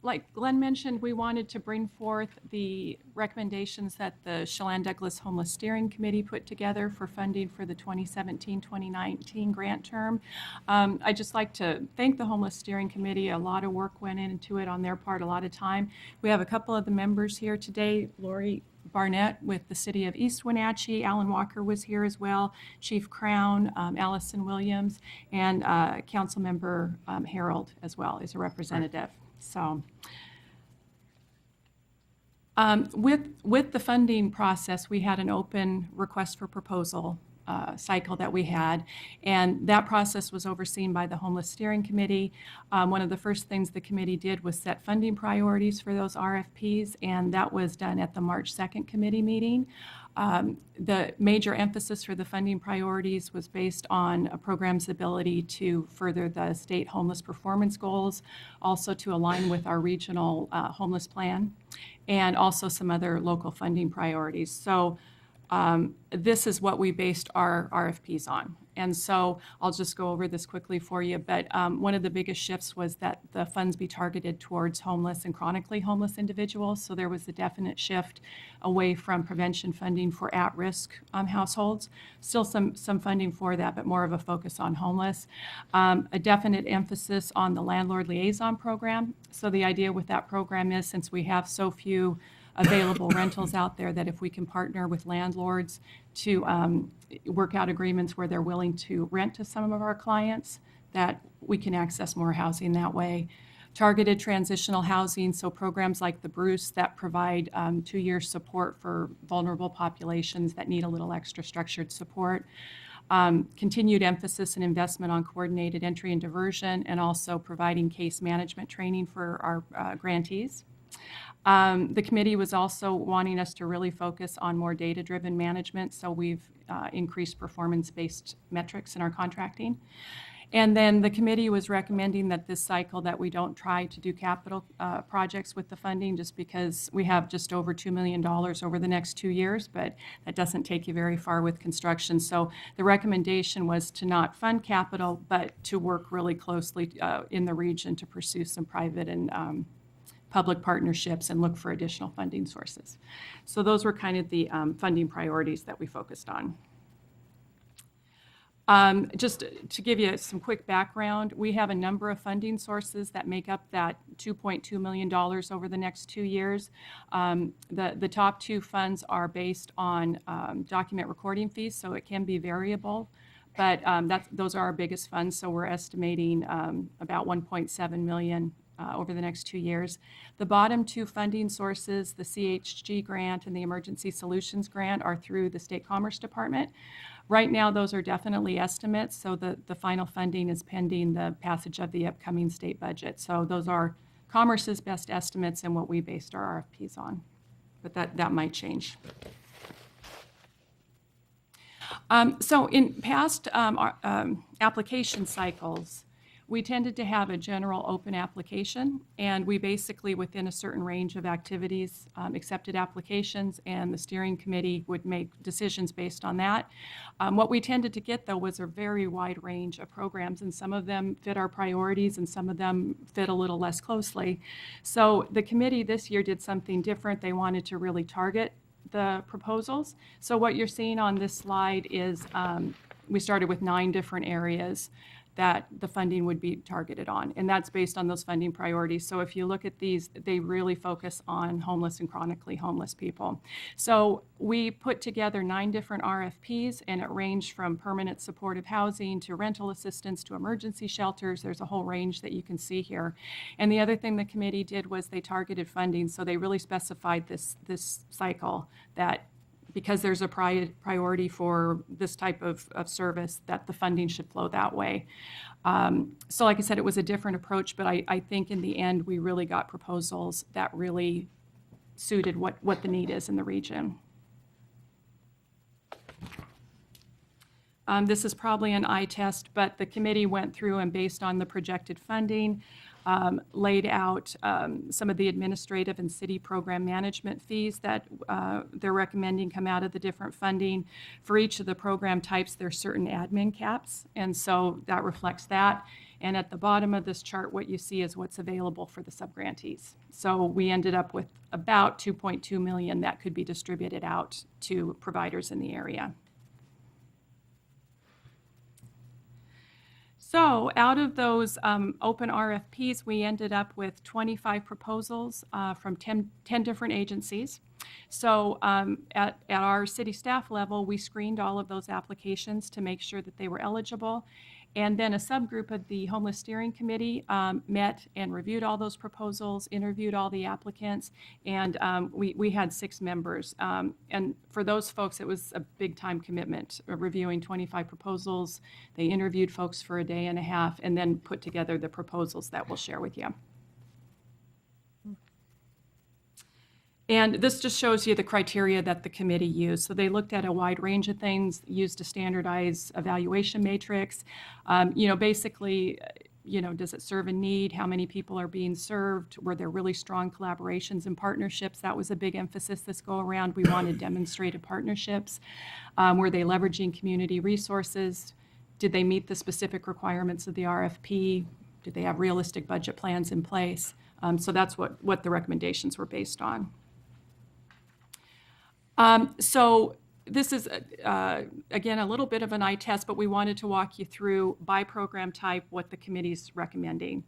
Like Glenn mentioned, we wanted to bring forth the recommendations that the Chelan Douglas Homeless Steering Committee put together for funding for the 2017-2019 grant term. I'd just like to thank the Homeless Steering Committee. A lot of work went into it on their part, a lot of time. We have a couple of the members here today. Lori Barnett with the City of East Wenatchee. Alan Walker was here as well. Chief Crown, Allison Williams, and Councilmember Harold as well is a representative. So with the funding process, we had an open request for proposal cycle that we had, and that process was overseen by the Homeless Steering Committee. One of the first things the committee did was set funding priorities for those RFPs, and that was done at the March 2nd committee meeting. The major emphasis for the funding priorities was based on a program's ability to further the state homeless performance goals, also to align with our regional homeless plan, and also some other local funding priorities. So this is what we based our RFPs on. And so I'll just go over this quickly for you, but one of the biggest shifts was that the funds be targeted towards homeless and chronically homeless individuals. So there was a definite shift away from prevention funding for at-risk households. Still some funding for that, but more of a focus on homeless. A definite emphasis on the landlord liaison program. So the idea with that program is, since we have so few available rentals out there, that if we can partner with landlords to work out agreements where they're willing to rent to some of our clients, that we can access more housing that way. Targeted transitional housing, so programs like the Bruce that provide 2-year support for vulnerable populations that need a little extra structured support. Continued emphasis and investment on coordinated entry and diversion, and also providing case management training for our grantees. The committee was also wanting us to really focus on more data-driven management, so we've increased performance-based metrics in our contracting. And then the committee was recommending that this cycle that we don't try to do capital projects with the funding, just because we have just over $2 million over the next 2 years, but that doesn't take you very far with construction. So the recommendation was to not fund capital, but to work really closely in the region to pursue some private and public partnerships and look for additional funding sources. So those were kind of the funding priorities that we focused on. Just to give you some quick background, we have a number of funding sources that make up that $2.2 million over the next 2 years. The top two funds are based on document recording fees, so it can be variable, but those are our biggest funds, so we're estimating about $1.7 million over the next 2 years. The bottom two funding sources, the CHG grant and the Emergency Solutions grant, are through the State Commerce Department. Right now, those are definitely estimates, so the final funding is pending the passage of the upcoming state budget. So those are Commerce's best estimates and what we based our RFPs on, but that might change. So in past application cycles, we tended to have a general open application, and we basically, within a certain range of activities, accepted applications, and the steering committee would make decisions based on that. What we tended to get, though, was a very wide range of programs, and some of them fit our priorities, and some of them fit a little less closely. So the committee this year did something different. They wanted to really target the proposals. So what you're seeing on this slide is we started with 9 different areas. that the funding would be targeted on. And that's based on those funding priorities. So if you look at these, they really focus on homeless and chronically homeless people. So we put together 9 different RFPs, and it ranged from permanent supportive housing to rental assistance to emergency shelters. There's a whole range that you can see here. And the other thing the committee did was they targeted funding. So they really specified this cycle that because there's a priority for this type of service, that the funding should flow that way. So like I said, it was a different approach, but I think in the end, we really got proposals that really suited what the need is in the region. This is probably an eye test, but the committee went through and based on the projected funding, laid out some of the administrative and city program management fees that they're recommending come out of the different funding. For each of the program types, there's certain admin caps, and so that reflects that. And at the bottom of this chart, what you see is what's available for the subgrantees. So we ended up with about $2.2 million that could be distributed out to providers in the area. So out of those open RFPs, we ended up with 25 proposals from 10 different agencies. So at our city staff level, we screened all of those applications to make sure that they were eligible. And then a subgroup of the Homeless Steering Committee met and reviewed all those proposals, interviewed all the applicants, and we had 6 members. And for those folks, it was a big time commitment, reviewing 25 proposals. They interviewed folks for a day and a half and then put together the proposals that we'll share with you. And this just shows you the criteria that the committee used. So they looked at a wide range of things, used a standardized evaluation matrix. Basically, does it serve a need? How many people are being served? Were there really strong collaborations and partnerships? That was a big emphasis this go around. We wanted demonstrated partnerships. Were they leveraging community resources? Did they meet the specific requirements of the RFP? Did they have realistic budget plans in place? So that's what the recommendations were based on. So this is, again, a little bit of an eye test, but we wanted to walk you through by program type what the committee's recommending.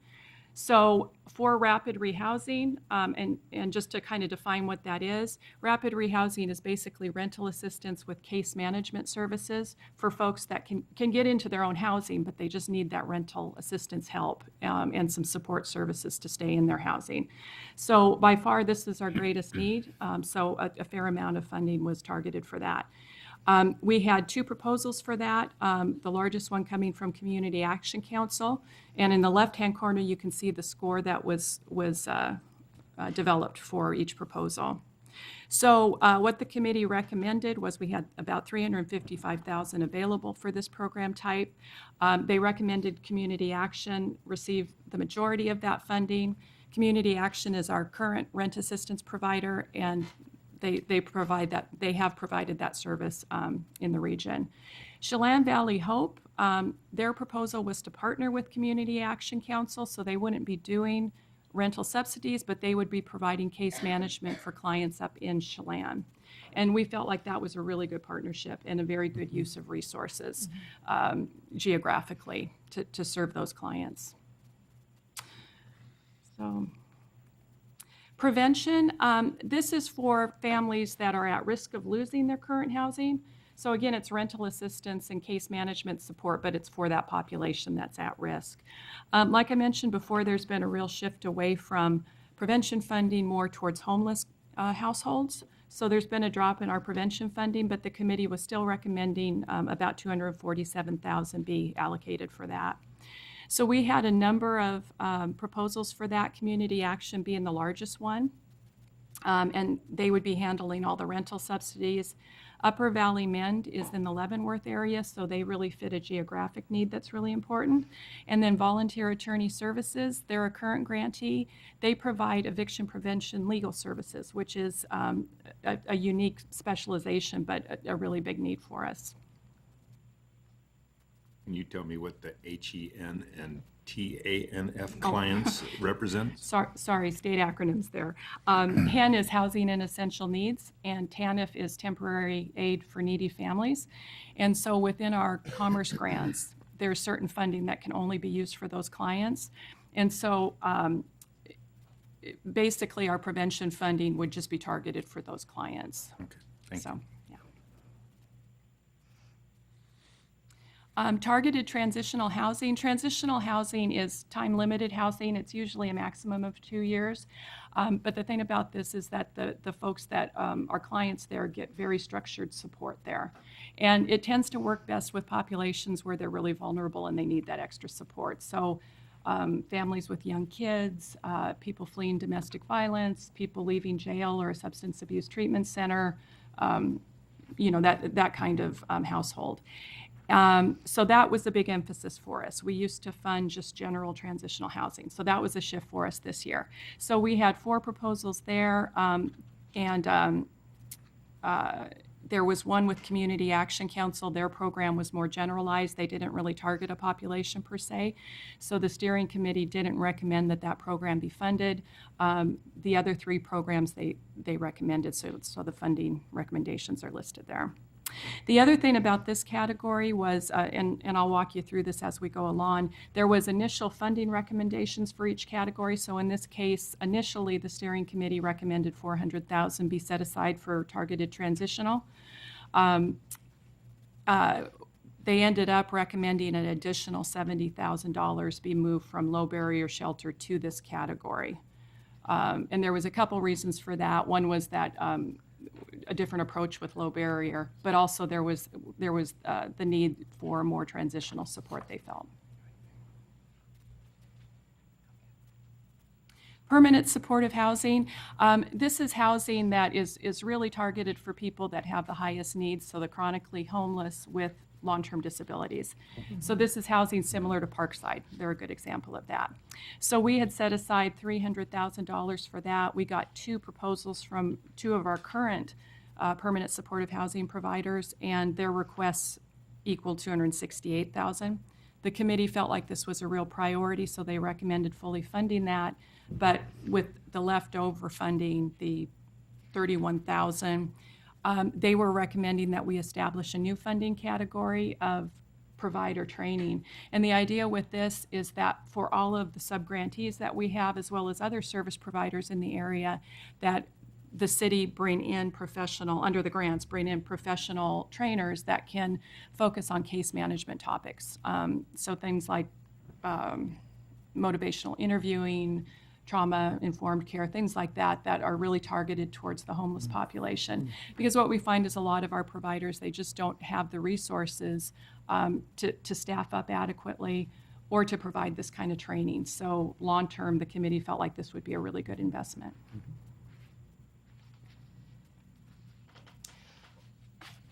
So for rapid rehousing, and just to kind of define what that is, rapid rehousing is basically rental assistance with case management services for folks that can get into their own housing, but they just need that rental assistance help and some support services to stay in their housing. So by far, this is our greatest need. So a fair amount of funding was targeted for that. We had 2 proposals for that, the largest one coming from Community Action Council. And in the left-hand corner, you can see the score that was developed for each proposal. So what the committee recommended was we had about $355,000 available for this program type. They recommended Community Action receive the majority of that funding. Community Action is our current rent assistance provider, and they have provided that service in the region. Chelan Valley Hope, their proposal was to partner with Community Action Council, so they wouldn't be doing rental subsidies, but they would be providing case management for clients up in Chelan. And we felt like that was a really good partnership and a very good use of resources geographically to serve those clients. So. Prevention, this is for families that are at risk of losing their current housing. So again, it's rental assistance and case management support, but it's for that population that's at risk. Like I mentioned before, there's been a real shift away from prevention funding more towards homeless households. So there's been a drop in our prevention funding, but the committee was still recommending about $247,000 be allocated for that. So we had a number of proposals for that, Community Action being the largest one, and they would be handling all the rental subsidies. Upper Valley Mend is in the Leavenworth area, so they really fit a geographic need that's really important. And then Volunteer Attorney Services, they're a current grantee. They provide eviction prevention legal services, which is a unique specialization, but a really big need for us. Can you tell me what the HEN and TANF clients represent? Sorry, state acronyms there. HEN is Housing and Essential Needs, and TANF is Temporary Aid for Needy Families. And so within our commerce grants, there's certain funding that can only be used for those clients. And so basically our prevention funding would just be targeted for those clients. Okay, thank So, you. yeah. Targeted transitional housing. Transitional housing is time-limited housing. It's usually a maximum of 2 years. But the thing about this is that the folks that are clients there get very structured support there. And it tends to work best with populations where they're really vulnerable and they need that extra support. So families with young kids, people fleeing domestic violence, people leaving jail or a substance abuse treatment center, that kind of household. So that was a big emphasis for us. We used to fund just general transitional housing. So that was a shift for us this year. So we had 4 proposals there, and there was one with Community Action Council. Their program was more generalized. They didn't really target a population per se. So the steering committee didn't recommend that program be funded. The other 3 programs they recommended, so the funding recommendations are listed there. The other thing about this category was, and I'll walk you through this as we go along, there was initial funding recommendations for each category. So in this case, initially the steering committee recommended $400,000 be set aside for targeted transitional. They ended up recommending an additional $70,000 be moved from low barrier shelter to this category. And there was a couple reasons for that. One was that a different approach with low barrier, but also there was the need for more transitional support, they felt. Permanent supportive housing. This is housing that is really targeted for people that have the highest needs, so the chronically homeless with long-term disabilities. So this is housing similar to Parkside. They're a good example of that. So we had set aside $300,000 for that. We got 2 proposals from 2 of our current permanent supportive housing providers, and their requests equaled $268,000. The committee felt like this was a real priority, so they recommended fully funding that. But with the leftover funding, the $31,000, they were recommending that we establish a new funding category of provider training. And the idea with this is that for all of the subgrantees that we have, as well as other service providers in the area, that the city bring in under the grants, bring in professional trainers that can focus on case management topics. So things like motivational interviewing, trauma-informed care, things like that are really targeted towards the homeless population. Because what we find is a lot of our providers, they just don't have the resources to staff up adequately or to provide this kind of training. So long-term, the committee felt like this would be a really good investment.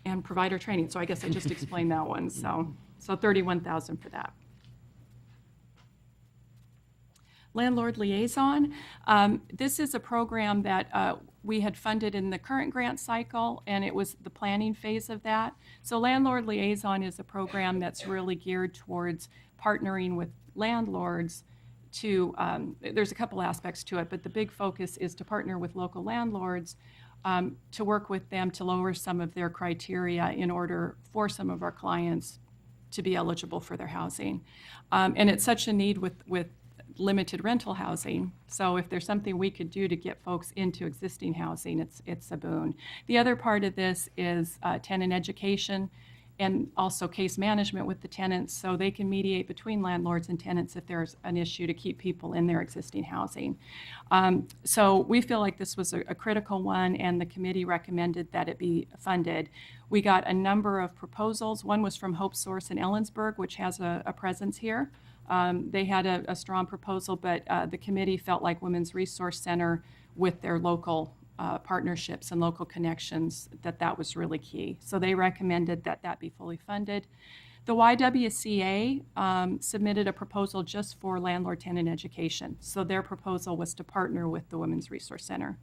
And provider training, so I guess I just explained that one. So $31,000 for that. Landlord Liaison. This is a program that we had funded in the current grant cycle, and it was the planning phase of that. So Landlord Liaison is a program that's really geared towards partnering with landlords to, there's a couple aspects to it, but the big focus is to partner with local landlords to work with them to lower some of their criteria in order for some of our clients to be eligible for their housing. And it's such a need with limited rental housing. So if there's something we could do to get folks into existing housing, it's a boon. The other part of this is tenant education and also case management with the tenants, so they can mediate between landlords and tenants if there's an issue to keep people in their existing housing. So we feel like this was a critical one, and the committee recommended that it be funded. We got a number of proposals. One was from Hope Source in Ellensburg, which has a presence here. They had a strong proposal, but the committee felt like Women's Resource Center with their local partnerships and local connections, that was really key. So they recommended that be fully funded. The YWCA submitted a proposal just for landlord-tenant education. So their proposal was to partner with the Women's Resource Center,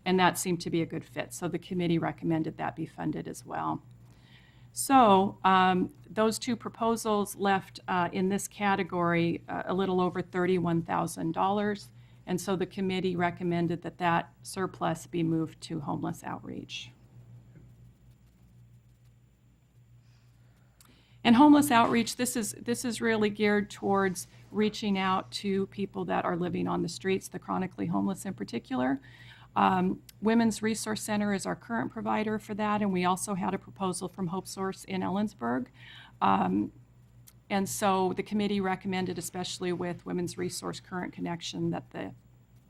and that seemed to be a good fit. So the committee recommended that be funded as well. So those 2 proposals left in this category a little over $31,000. And so the committee recommended that surplus be moved to homeless outreach. And homeless outreach, this is really geared towards reaching out to people that are living on the streets, the chronically homeless in particular. Women's Resource Center is our current provider for that, and we also had a proposal from Hope Source in Ellensburg. And so the committee recommended, especially with Women's Resource Current Connection, that the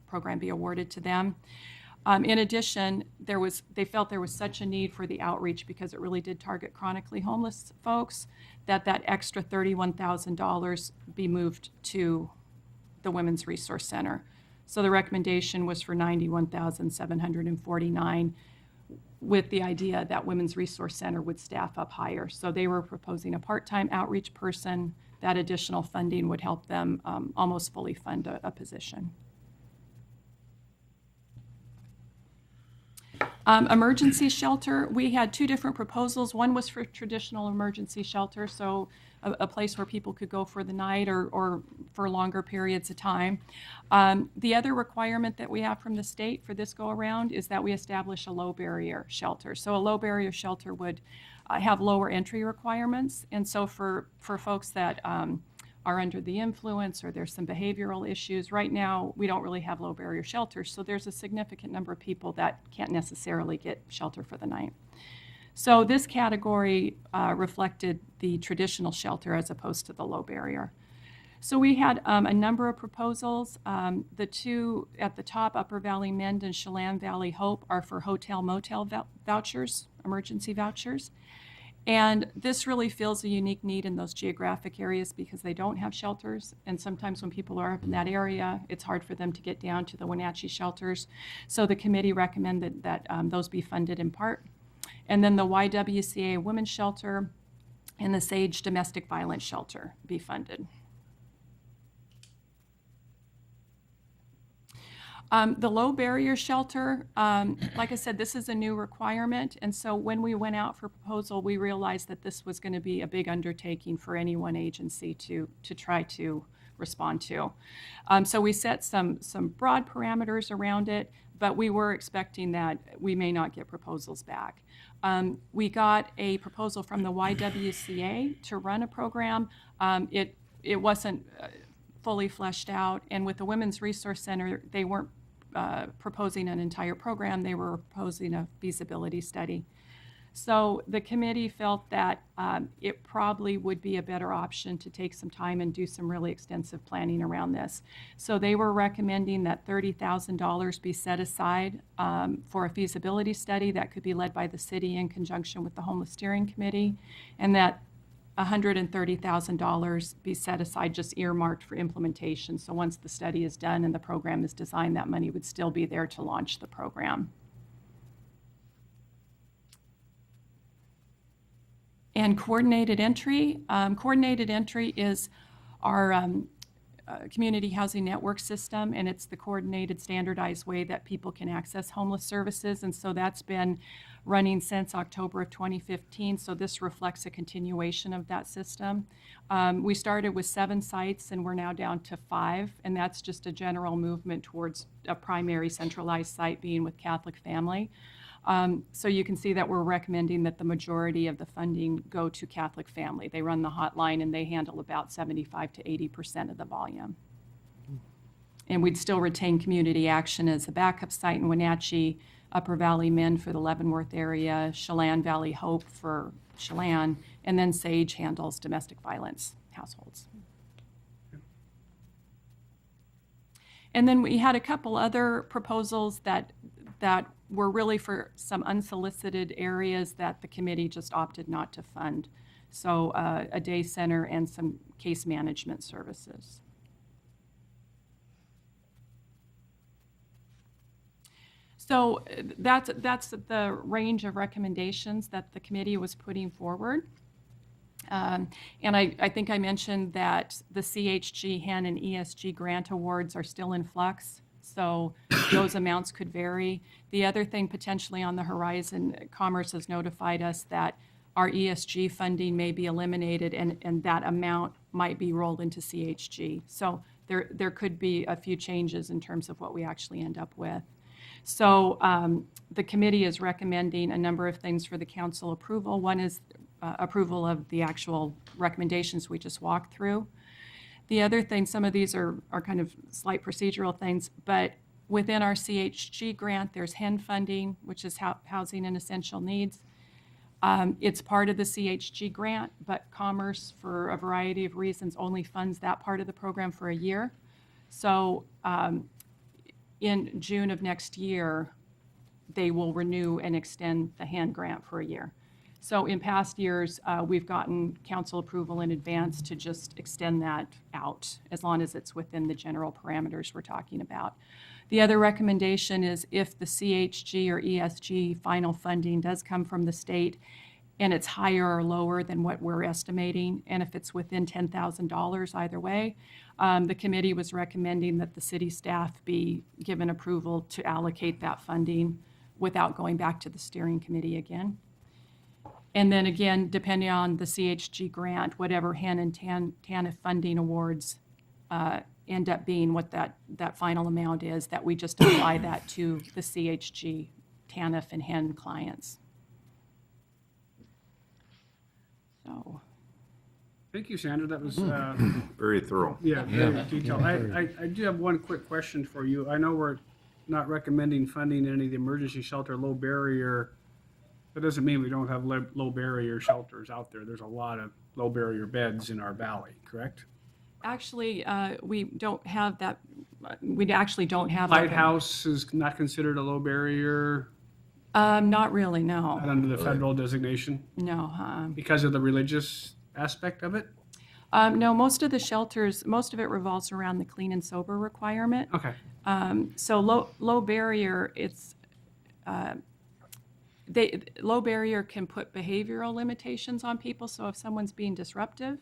program be awarded to them. In addition, they felt there was such a need for the outreach because it really did target chronically homeless folks, that extra $31,000 be moved to the Women's Resource Center. So the recommendation was for $91,749, with the idea that Women's Resource Center would staff up higher. So they were proposing a part-time outreach person. That additional funding would help them almost fully fund a position. Emergency shelter, we had two different proposals. One was for traditional emergency shelter, so a place where people could go for the night or for longer periods of time. The other requirement that we have from the state for this go-around is that we establish a low-barrier shelter. So a low-barrier shelter would have lower entry requirements, and so for folks that are under the influence or there's some behavioral issues. Right now, we don't really have low barrier shelters, so there's a significant number of people that can't necessarily get shelter for the night. So this category reflected the traditional shelter as opposed to the low barrier. So we had a number of proposals. The two at the top, Upper Valley Mend and Chelan Valley Hope, are for hotel motel vouchers, emergency vouchers. And this really fills a unique need in those geographic areas because they don't have shelters. And sometimes when people are up in that area, it's hard for them to get down to the Wenatchee shelters. So the committee recommended that those be funded in part. And then the YWCA Women's Shelter and the SAGE Domestic Violence Shelter be funded. The low barrier shelter, like I said, this is a new requirement. And so when we went out for proposal, we realized that this was going to be a big undertaking for any one agency to try to respond to. So we set some broad parameters around it, but we were expecting that we may not get proposals back. We got a proposal from the YWCA to run a program. It wasn't fully fleshed out, and with the Women's Resource Center, they weren't proposing an entire program, they were proposing a feasibility study. So the committee felt that it probably would be a better option to take some time and do some really extensive planning around this. So they were recommending that $30,000 be set aside for a feasibility study that could be led by the city in conjunction with the Homeless Steering Committee, and that $130,000 be set aside, just earmarked for implementation. So once the study is done and the program is designed, that money would still be there to launch the program. And coordinated entry. Coordinated entry is our community housing network system, and it's the coordinated, standardized way that people can access homeless services. And so that's been running since October of 2015, so this reflects a continuation of that system. We started with 7 sites, and we're now down to 5, and that's just a general movement towards a primary centralized site being with Catholic Family. So you can see that we're recommending that the majority of the funding go to Catholic Family. They run the hotline, and they handle about 75 to 80% of the volume. And we'd still retain Community Action as a backup site in Wenatchee, Upper Valley Mend for the Leavenworth area, Chelan Valley Hope for Chelan, and then SAGE handles domestic violence households. And then we had a couple other proposals that were really for some unsolicited areas that the committee just opted not to fund. So a day center and some case management services. So that's the range of recommendations that the committee was putting forward. And I think I mentioned that the CHG, HEN, and ESG grant awards are still in flux, so those amounts could vary. The other thing potentially on the horizon, Commerce has notified us that our ESG funding may be eliminated, and that amount might be rolled into CHG. So there could be a few changes in terms of what we actually end up with. So the committee is recommending a number of things for the council approval. One is approval of the actual recommendations we just walked through. The other thing, some of these are kind of slight procedural things, but within our CHG grant, there's HEN funding, which is Housing and Essential Needs. It's part of the CHG grant, but Commerce, for a variety of reasons, only funds that part of the program for a year. So in June of next year, they will renew and extend the HEN grant for a year. So in past years, we've gotten council approval in advance to just extend that out, as long as it's within the general parameters we're talking about. The other recommendation is if the CHG or ESG final funding does come from the state and it's higher or lower than what we're estimating, and if it's within $10,000 either way, the committee was recommending that the city staff be given approval to allocate that funding without going back to the steering committee again. And then again, depending on the CHG grant, whatever HEN and TANF funding awards end up being, what that final amount is, that we just apply that to the CHG, TANF, and HEN clients. So. Thank you, Sandra. That was very thorough. Yeah, very detailed. I do have one quick question for you. I know we're not recommending funding any of the emergency shelter low barrier. That doesn't mean we don't have low barrier shelters out there. There's a lot of low barrier beds in our valley, correct? Actually, we don't have that. We actually don't have. Lighthouse is not considered a low barrier. Not really, no. Not under the federal designation. No. Because of the religious aspect of it. No, most of the shelters, most of it revolves around the clean and sober requirement. Okay. So low barrier, it's. Low barrier can put behavioral limitations on people. So if someone's being disruptive,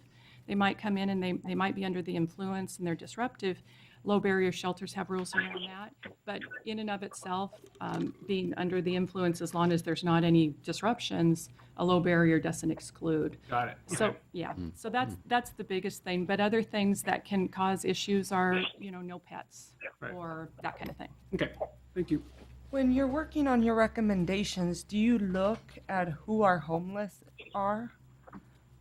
they might come in and they might be under the influence and they're disruptive. Low barrier shelters have rules around that. But in and of itself, being under the influence, as long as there's not any disruptions, a low barrier doesn't exclude. Got it. So Okay. yeah, so that's the biggest thing. But other things that can cause issues are, no pets or that kind of thing. Okay, thank you. When you're working on your recommendations, do you look at who our homeless are?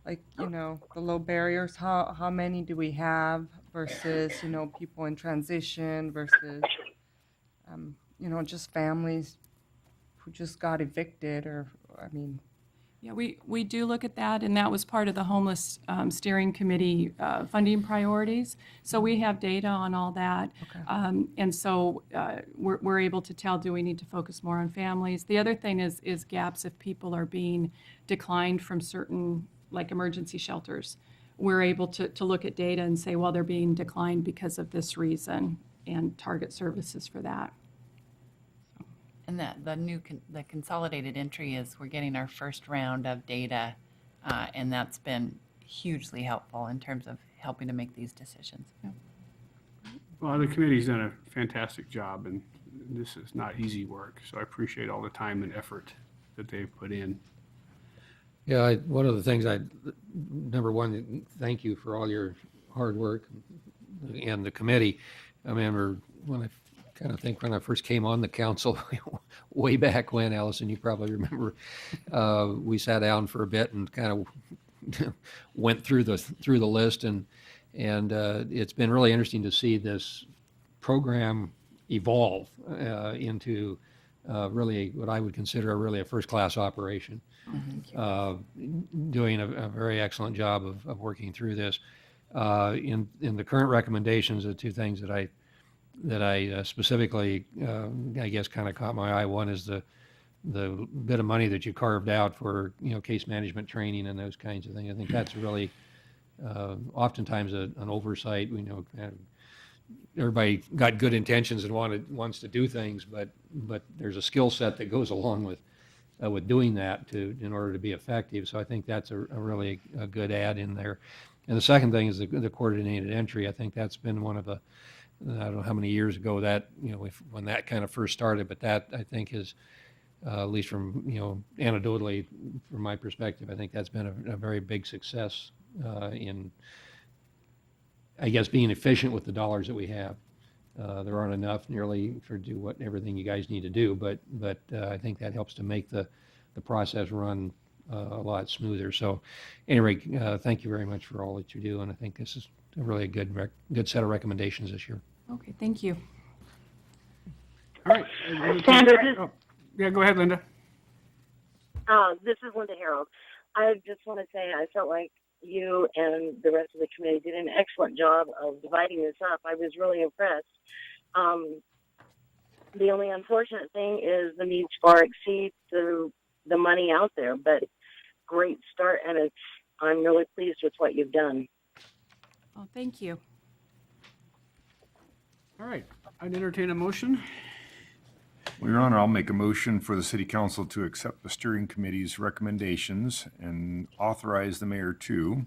Like, the low barriers, how many do we have versus, people in transition versus, just families who just got evicted Yeah, we do look at that, and that was part of the homeless steering committee funding priorities. So we have data on all that. Okay. And so we're able to tell, do we need to focus more on families? The other thing is gaps if people are being declined from certain, like emergency shelters. We're able to look at data and say, well, they're being declined because of this reason, and target services for that. And the consolidated entry is we're getting our first round of data, and that's been hugely helpful in terms of helping to make these decisions. Yeah. Well, the committee's done a fantastic job, and this is not easy work. So I appreciate all the time and effort that they've put in. Yeah, one of the things number one, thank you for all your hard work and the committee. I remember when I first came on the council way back when, Allison, you probably remember, we sat down for a bit and kind of went through the list, and it's been really interesting to see this program evolve into really what I would consider really a first-class operation. Doing a very excellent job of working through this. In the current recommendations, the two things that I specifically, I guess, kind of caught my eye. One is the bit of money that you carved out for case management training and those kinds of things. I think that's really oftentimes an oversight. We know everybody got good intentions and wants to do things, but there's a skill set that goes along with doing that in order to be effective. So I think that's a really good add in there. And the second thing is the coordinated entry. I think that's been one of the, I don't know how many years ago that, when that kind of first started, but that I think is, at least from, anecdotally, from my perspective, I think that's been a very big success in, I guess, being efficient with the dollars that we have. There aren't enough nearly to do everything you guys need to do, but I think that helps to make the process run a lot smoother. So anyway, thank you very much for all that you do, and I think this is really a good set of recommendations this year. Okay, thank you. All right. Sandra, Yeah, go ahead, Linda. this is Linda Harold. I just want to say I felt like you and the rest of the committee did an excellent job of dividing this up. I was really impressed. The only unfortunate thing is the needs far exceed the money out there, but great start, and I'm really pleased with what you've done. Oh, thank you. All right. I'd entertain a motion. Well, Your Honor, I'll make a motion for the City Council to accept the steering committee's recommendations and authorize the mayor to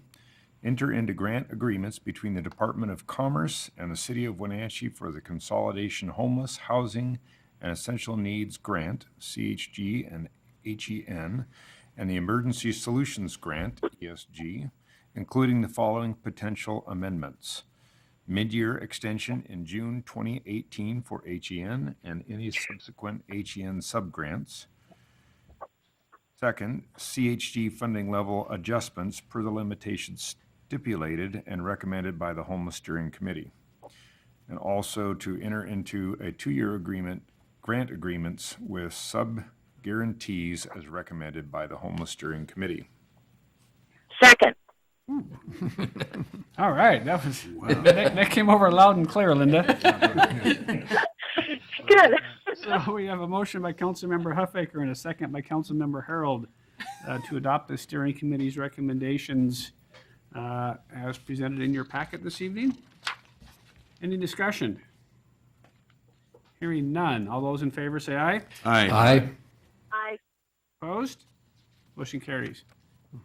enter into grant agreements between the Department of Commerce and the City of Wenatchee for the Consolidation Homeless Housing and Essential Needs Grant, CHG and HEN, and the Emergency Solutions Grant, ESG, including the following potential amendments: mid-year extension in June 2018 for HEN and any subsequent HEN subgrants. Second, CHG funding level adjustments per the limitations stipulated and recommended by the Homeless Steering Committee. And also to enter into a 2-year grant agreements with sub-guarantees as recommended by the Homeless Steering Committee. Second. All right. That came over loud and clear, Linda. Good. So we have a motion by Councilmember Huffaker and a second by Councilmember Harold to adopt the steering committee's recommendations as presented in your packet this evening. Any discussion? Hearing none. All those in favor say aye. Aye. Aye. Aye. Opposed? Motion carries.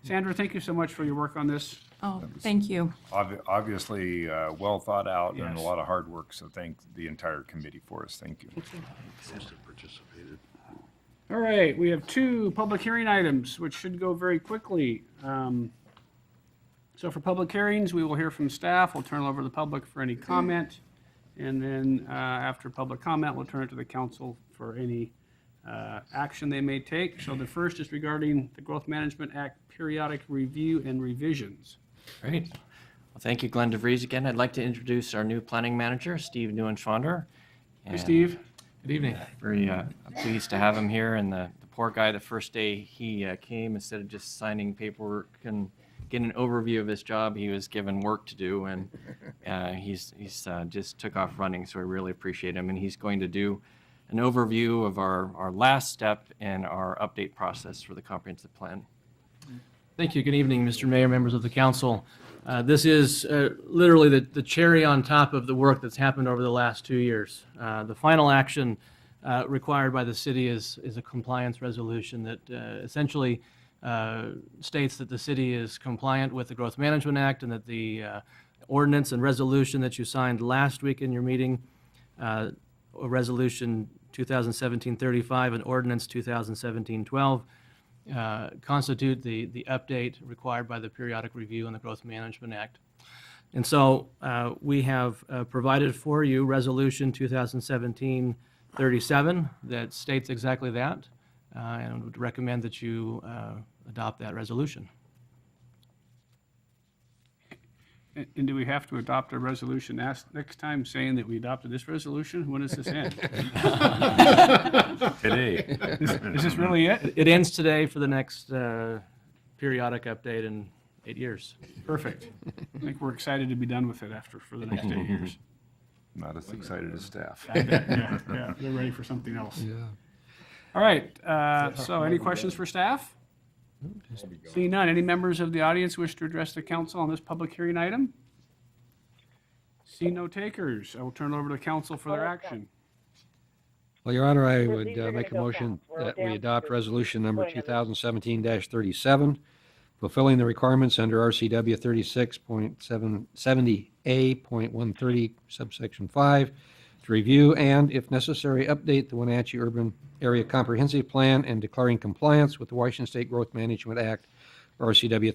Sandra, thank you so much for your work on this. Oh, thank you. Obviously, well thought out and Yes. a lot of hard work, so thank the entire committee for us. Thank you. Participated. All right, we have 2 public hearing items, which should go very quickly. So for public hearings, we will hear from staff. We'll turn it over to the public for any comment. And then after public comment, we'll turn it to the council for any action they may take. So the first is regarding the Growth Management Act periodic review and revisions. Great. Well, thank you, Glenn DeVries. Again, I'd like to introduce our new planning manager, Steve Neuenschwander. Hey, Steve. Good evening. Very pleased to have him here. And the poor guy, the first day he came, instead of just signing paperwork and getting an overview of his job, he was given work to do, and he's just took off running. So I really appreciate him, and he's going to do an overview of our last step in our update process for the comprehensive plan. Thank you. Good evening, Mr. Mayor, members of the council. This is literally the cherry on top of the work that's happened over the last 2 years. The final action required by the city is a compliance resolution that essentially states that the city is compliant with the Growth Management Act and that the ordinance and resolution that you signed last week in your meeting, Resolution 2017-35 and Ordinance 2017-12, constitute the update required by the periodic review and the Growth Management Act. And so we have provided for you Resolution 2017-37 that states exactly that, and would recommend that you adopt that resolution. And do we have to adopt a resolution next time saying that we adopted this resolution? When does this end? Today. Is this really it? It ends today for the next periodic update in 8 years. Perfect. I think we're excited to be done with it for the next 8 years. Not as excited as staff. I bet, yeah, they're ready for something else. Yeah. All right, so any questions for staff? Seeing none, any members of the audience wish to address the council on this public hearing item? See no takers. I will turn it over to the council for their action. Well, Your Honor, I would make a motion that we adopt resolution number 2017-37, fulfilling the requirements under RCW 36.70A.130, subsection 5, to review and, if necessary, update the Wenatchee Urban Area Comprehensive Plan and declaring compliance with the Washington State Growth Management Act, RCW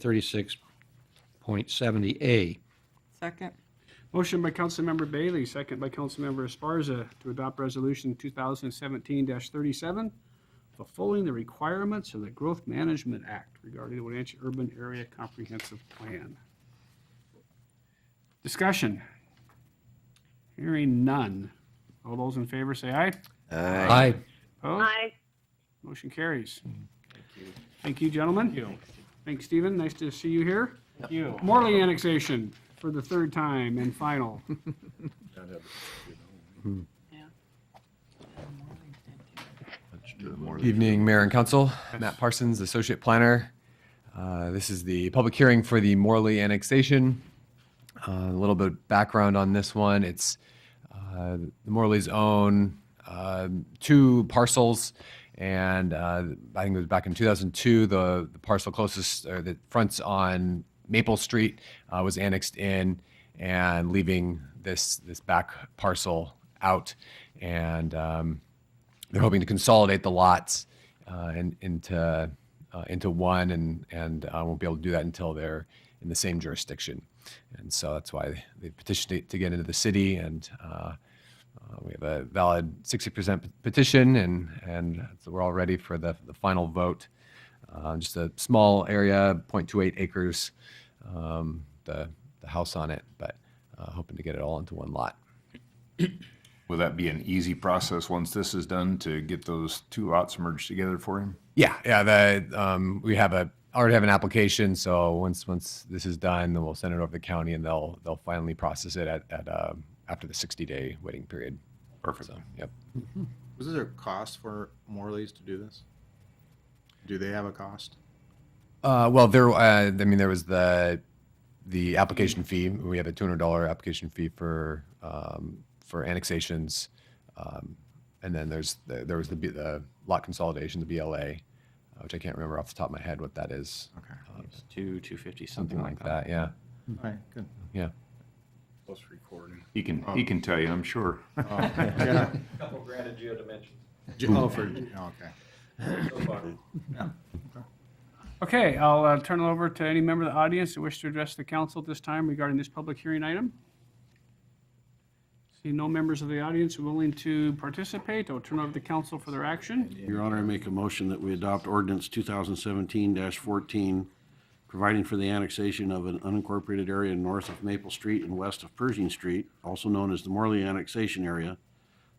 36.70A. Second. Motion by Councilmember Bailey, second by Councilmember Esparza to adopt resolution 2017-37. fulfilling the requirements of the Growth Management Act regarding the Wenatchee Urban Area Comprehensive Plan. Discussion. Hearing none. All those in favor say aye. Aye. Opposed? Aye. Motion carries. Thank you, gentlemen. Thank you. Thanks, Stephen. Nice to see you here. Thank you. Morley annexation for the third time and final. Evening, Mayor and Council. Matt Parsons, Associate Planner. This is the public hearing for the Morley annexation. A little bit of background on this one. It's the Morleys own 2 parcels, and I think it was back in 2002, the parcel closest, or that fronts on Maple Street, was annexed in, and leaving this back parcel out. And they're hoping to consolidate the lots into one, and won't be able to do that until they're in the same jurisdiction. And so that's why they petitioned to get into the city, and we have a valid 60% petition, and so we're all ready for the final vote. Just a small area, 0.28 acres, the house on it, but hoping to get it all into one lot. Will that be an easy process once this is done to get those 2 lots merged together for him? Yeah. We already have an application, so once this is done, then we'll send it over to the county, and they'll finally process it at after the 60-day waiting period. Perfect. So, yep. Was there a cost for Morley's to do this? Do they have a cost? Well, there was the application fee. We have a $200 application fee for annexations, and then there was the lot consolidation, the BLA, which I can't remember off the top of my head what that is. Okay. It's $250, something like that. Yeah. All right, good. Yeah. Plus recording. He can tell you, I'm sure. Yeah. Couple grand in geodimensions. Okay. So far. Yeah. Okay, I'll turn it over to any member of the audience who wish to address the council at this time regarding this public hearing item. See no members of the audience willing to participate. I'll turn it over to the council for their action. Your Honor, I make a motion that we adopt ordinance 2017-14, providing for the annexation of an unincorporated area north of Maple Street and west of Pershing Street, also known as the Morley annexation area,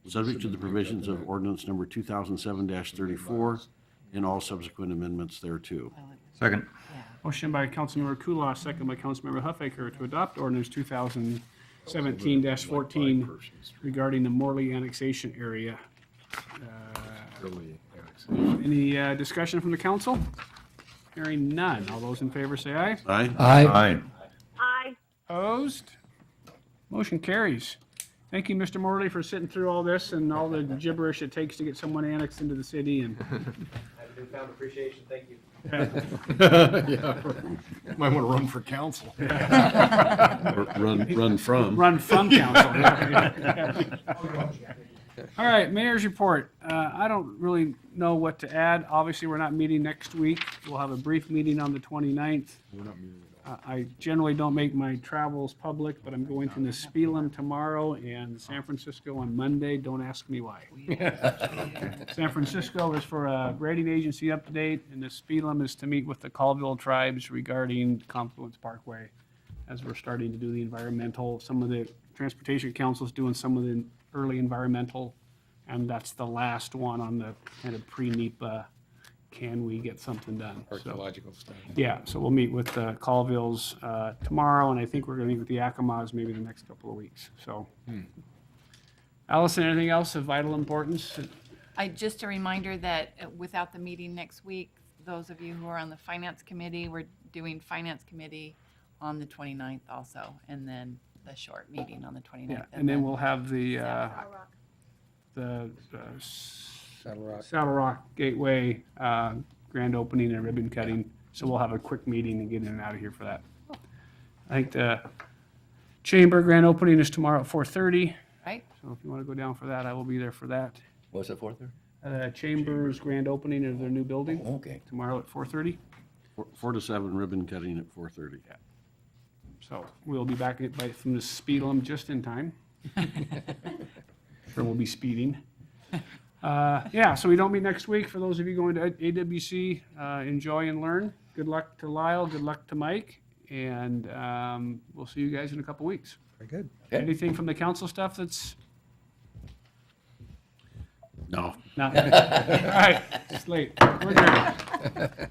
subject to the provisions of ordinance number 2007-34 and all subsequent amendments thereto. Second. Motion by Councilmember Kulas, second by Councilmember Huffaker to adopt ordinance 2017-14 regarding the Morley annexation area. Any discussion from the council? Hearing none. All those in favor say aye. Aye. Aye. Aye. Opposed? Motion carries. Thank you, Mr. Morley, for sitting through all this and all the gibberish it takes to get someone annexed into the city. And I have a newfound appreciation. Thank you. Yeah. Might want to run for council. Run from. Run from council. All right, mayor's report. I don't really know what to add. Obviously, we're not meeting next week. We'll have a brief meeting on the 29th. We're not meeting at all. I generally don't make my travels public, but I'm going to Nispelem tomorrow and San Francisco on Monday. Don't ask me why. San Francisco is for a rating agency update, and Nispelem is to meet with the Colville tribes regarding Confluence Parkway, as we're starting to do the environmental. Some of the Transportation Council's doing some of the early environmental, and that's the last one on the kind of pre-NEPA, can we get something done? Archaeological stuff. Yeah, so we'll meet with the Colvilles tomorrow, and I think we're going to meet with the Akamas maybe the next couple of weeks. So, Allison, anything else of vital importance? Just a reminder that without the meeting next week, those of you who are on the Finance Committee, we're doing Finance Committee on the 29th also, and then the short meeting on the 29th. Yeah, and then we'll have the Saddle Rock Gateway grand opening and ribbon cutting. So we'll have a quick meeting and get in and out of here for that. I think the Chamber grand opening is tomorrow at 4:30. Right. So if you want to go down for that, I will be there for that. What's it, 4:30? Chamber's grand opening of their new building. Okay. Tomorrow at 4:30. 4 to 7, ribbon cutting at 4:30. Yeah. So we'll be back from the Nispelem just in time. Sure, we'll be speeding. Yeah, so we don't meet next week. For those of you going to AWC, enjoy and learn. Good luck to Lyle, good luck to Mike, and we'll see you guys in a couple weeks. Very good. Anything from the council stuff that's? No. No. All right, it's late. We're adjourned.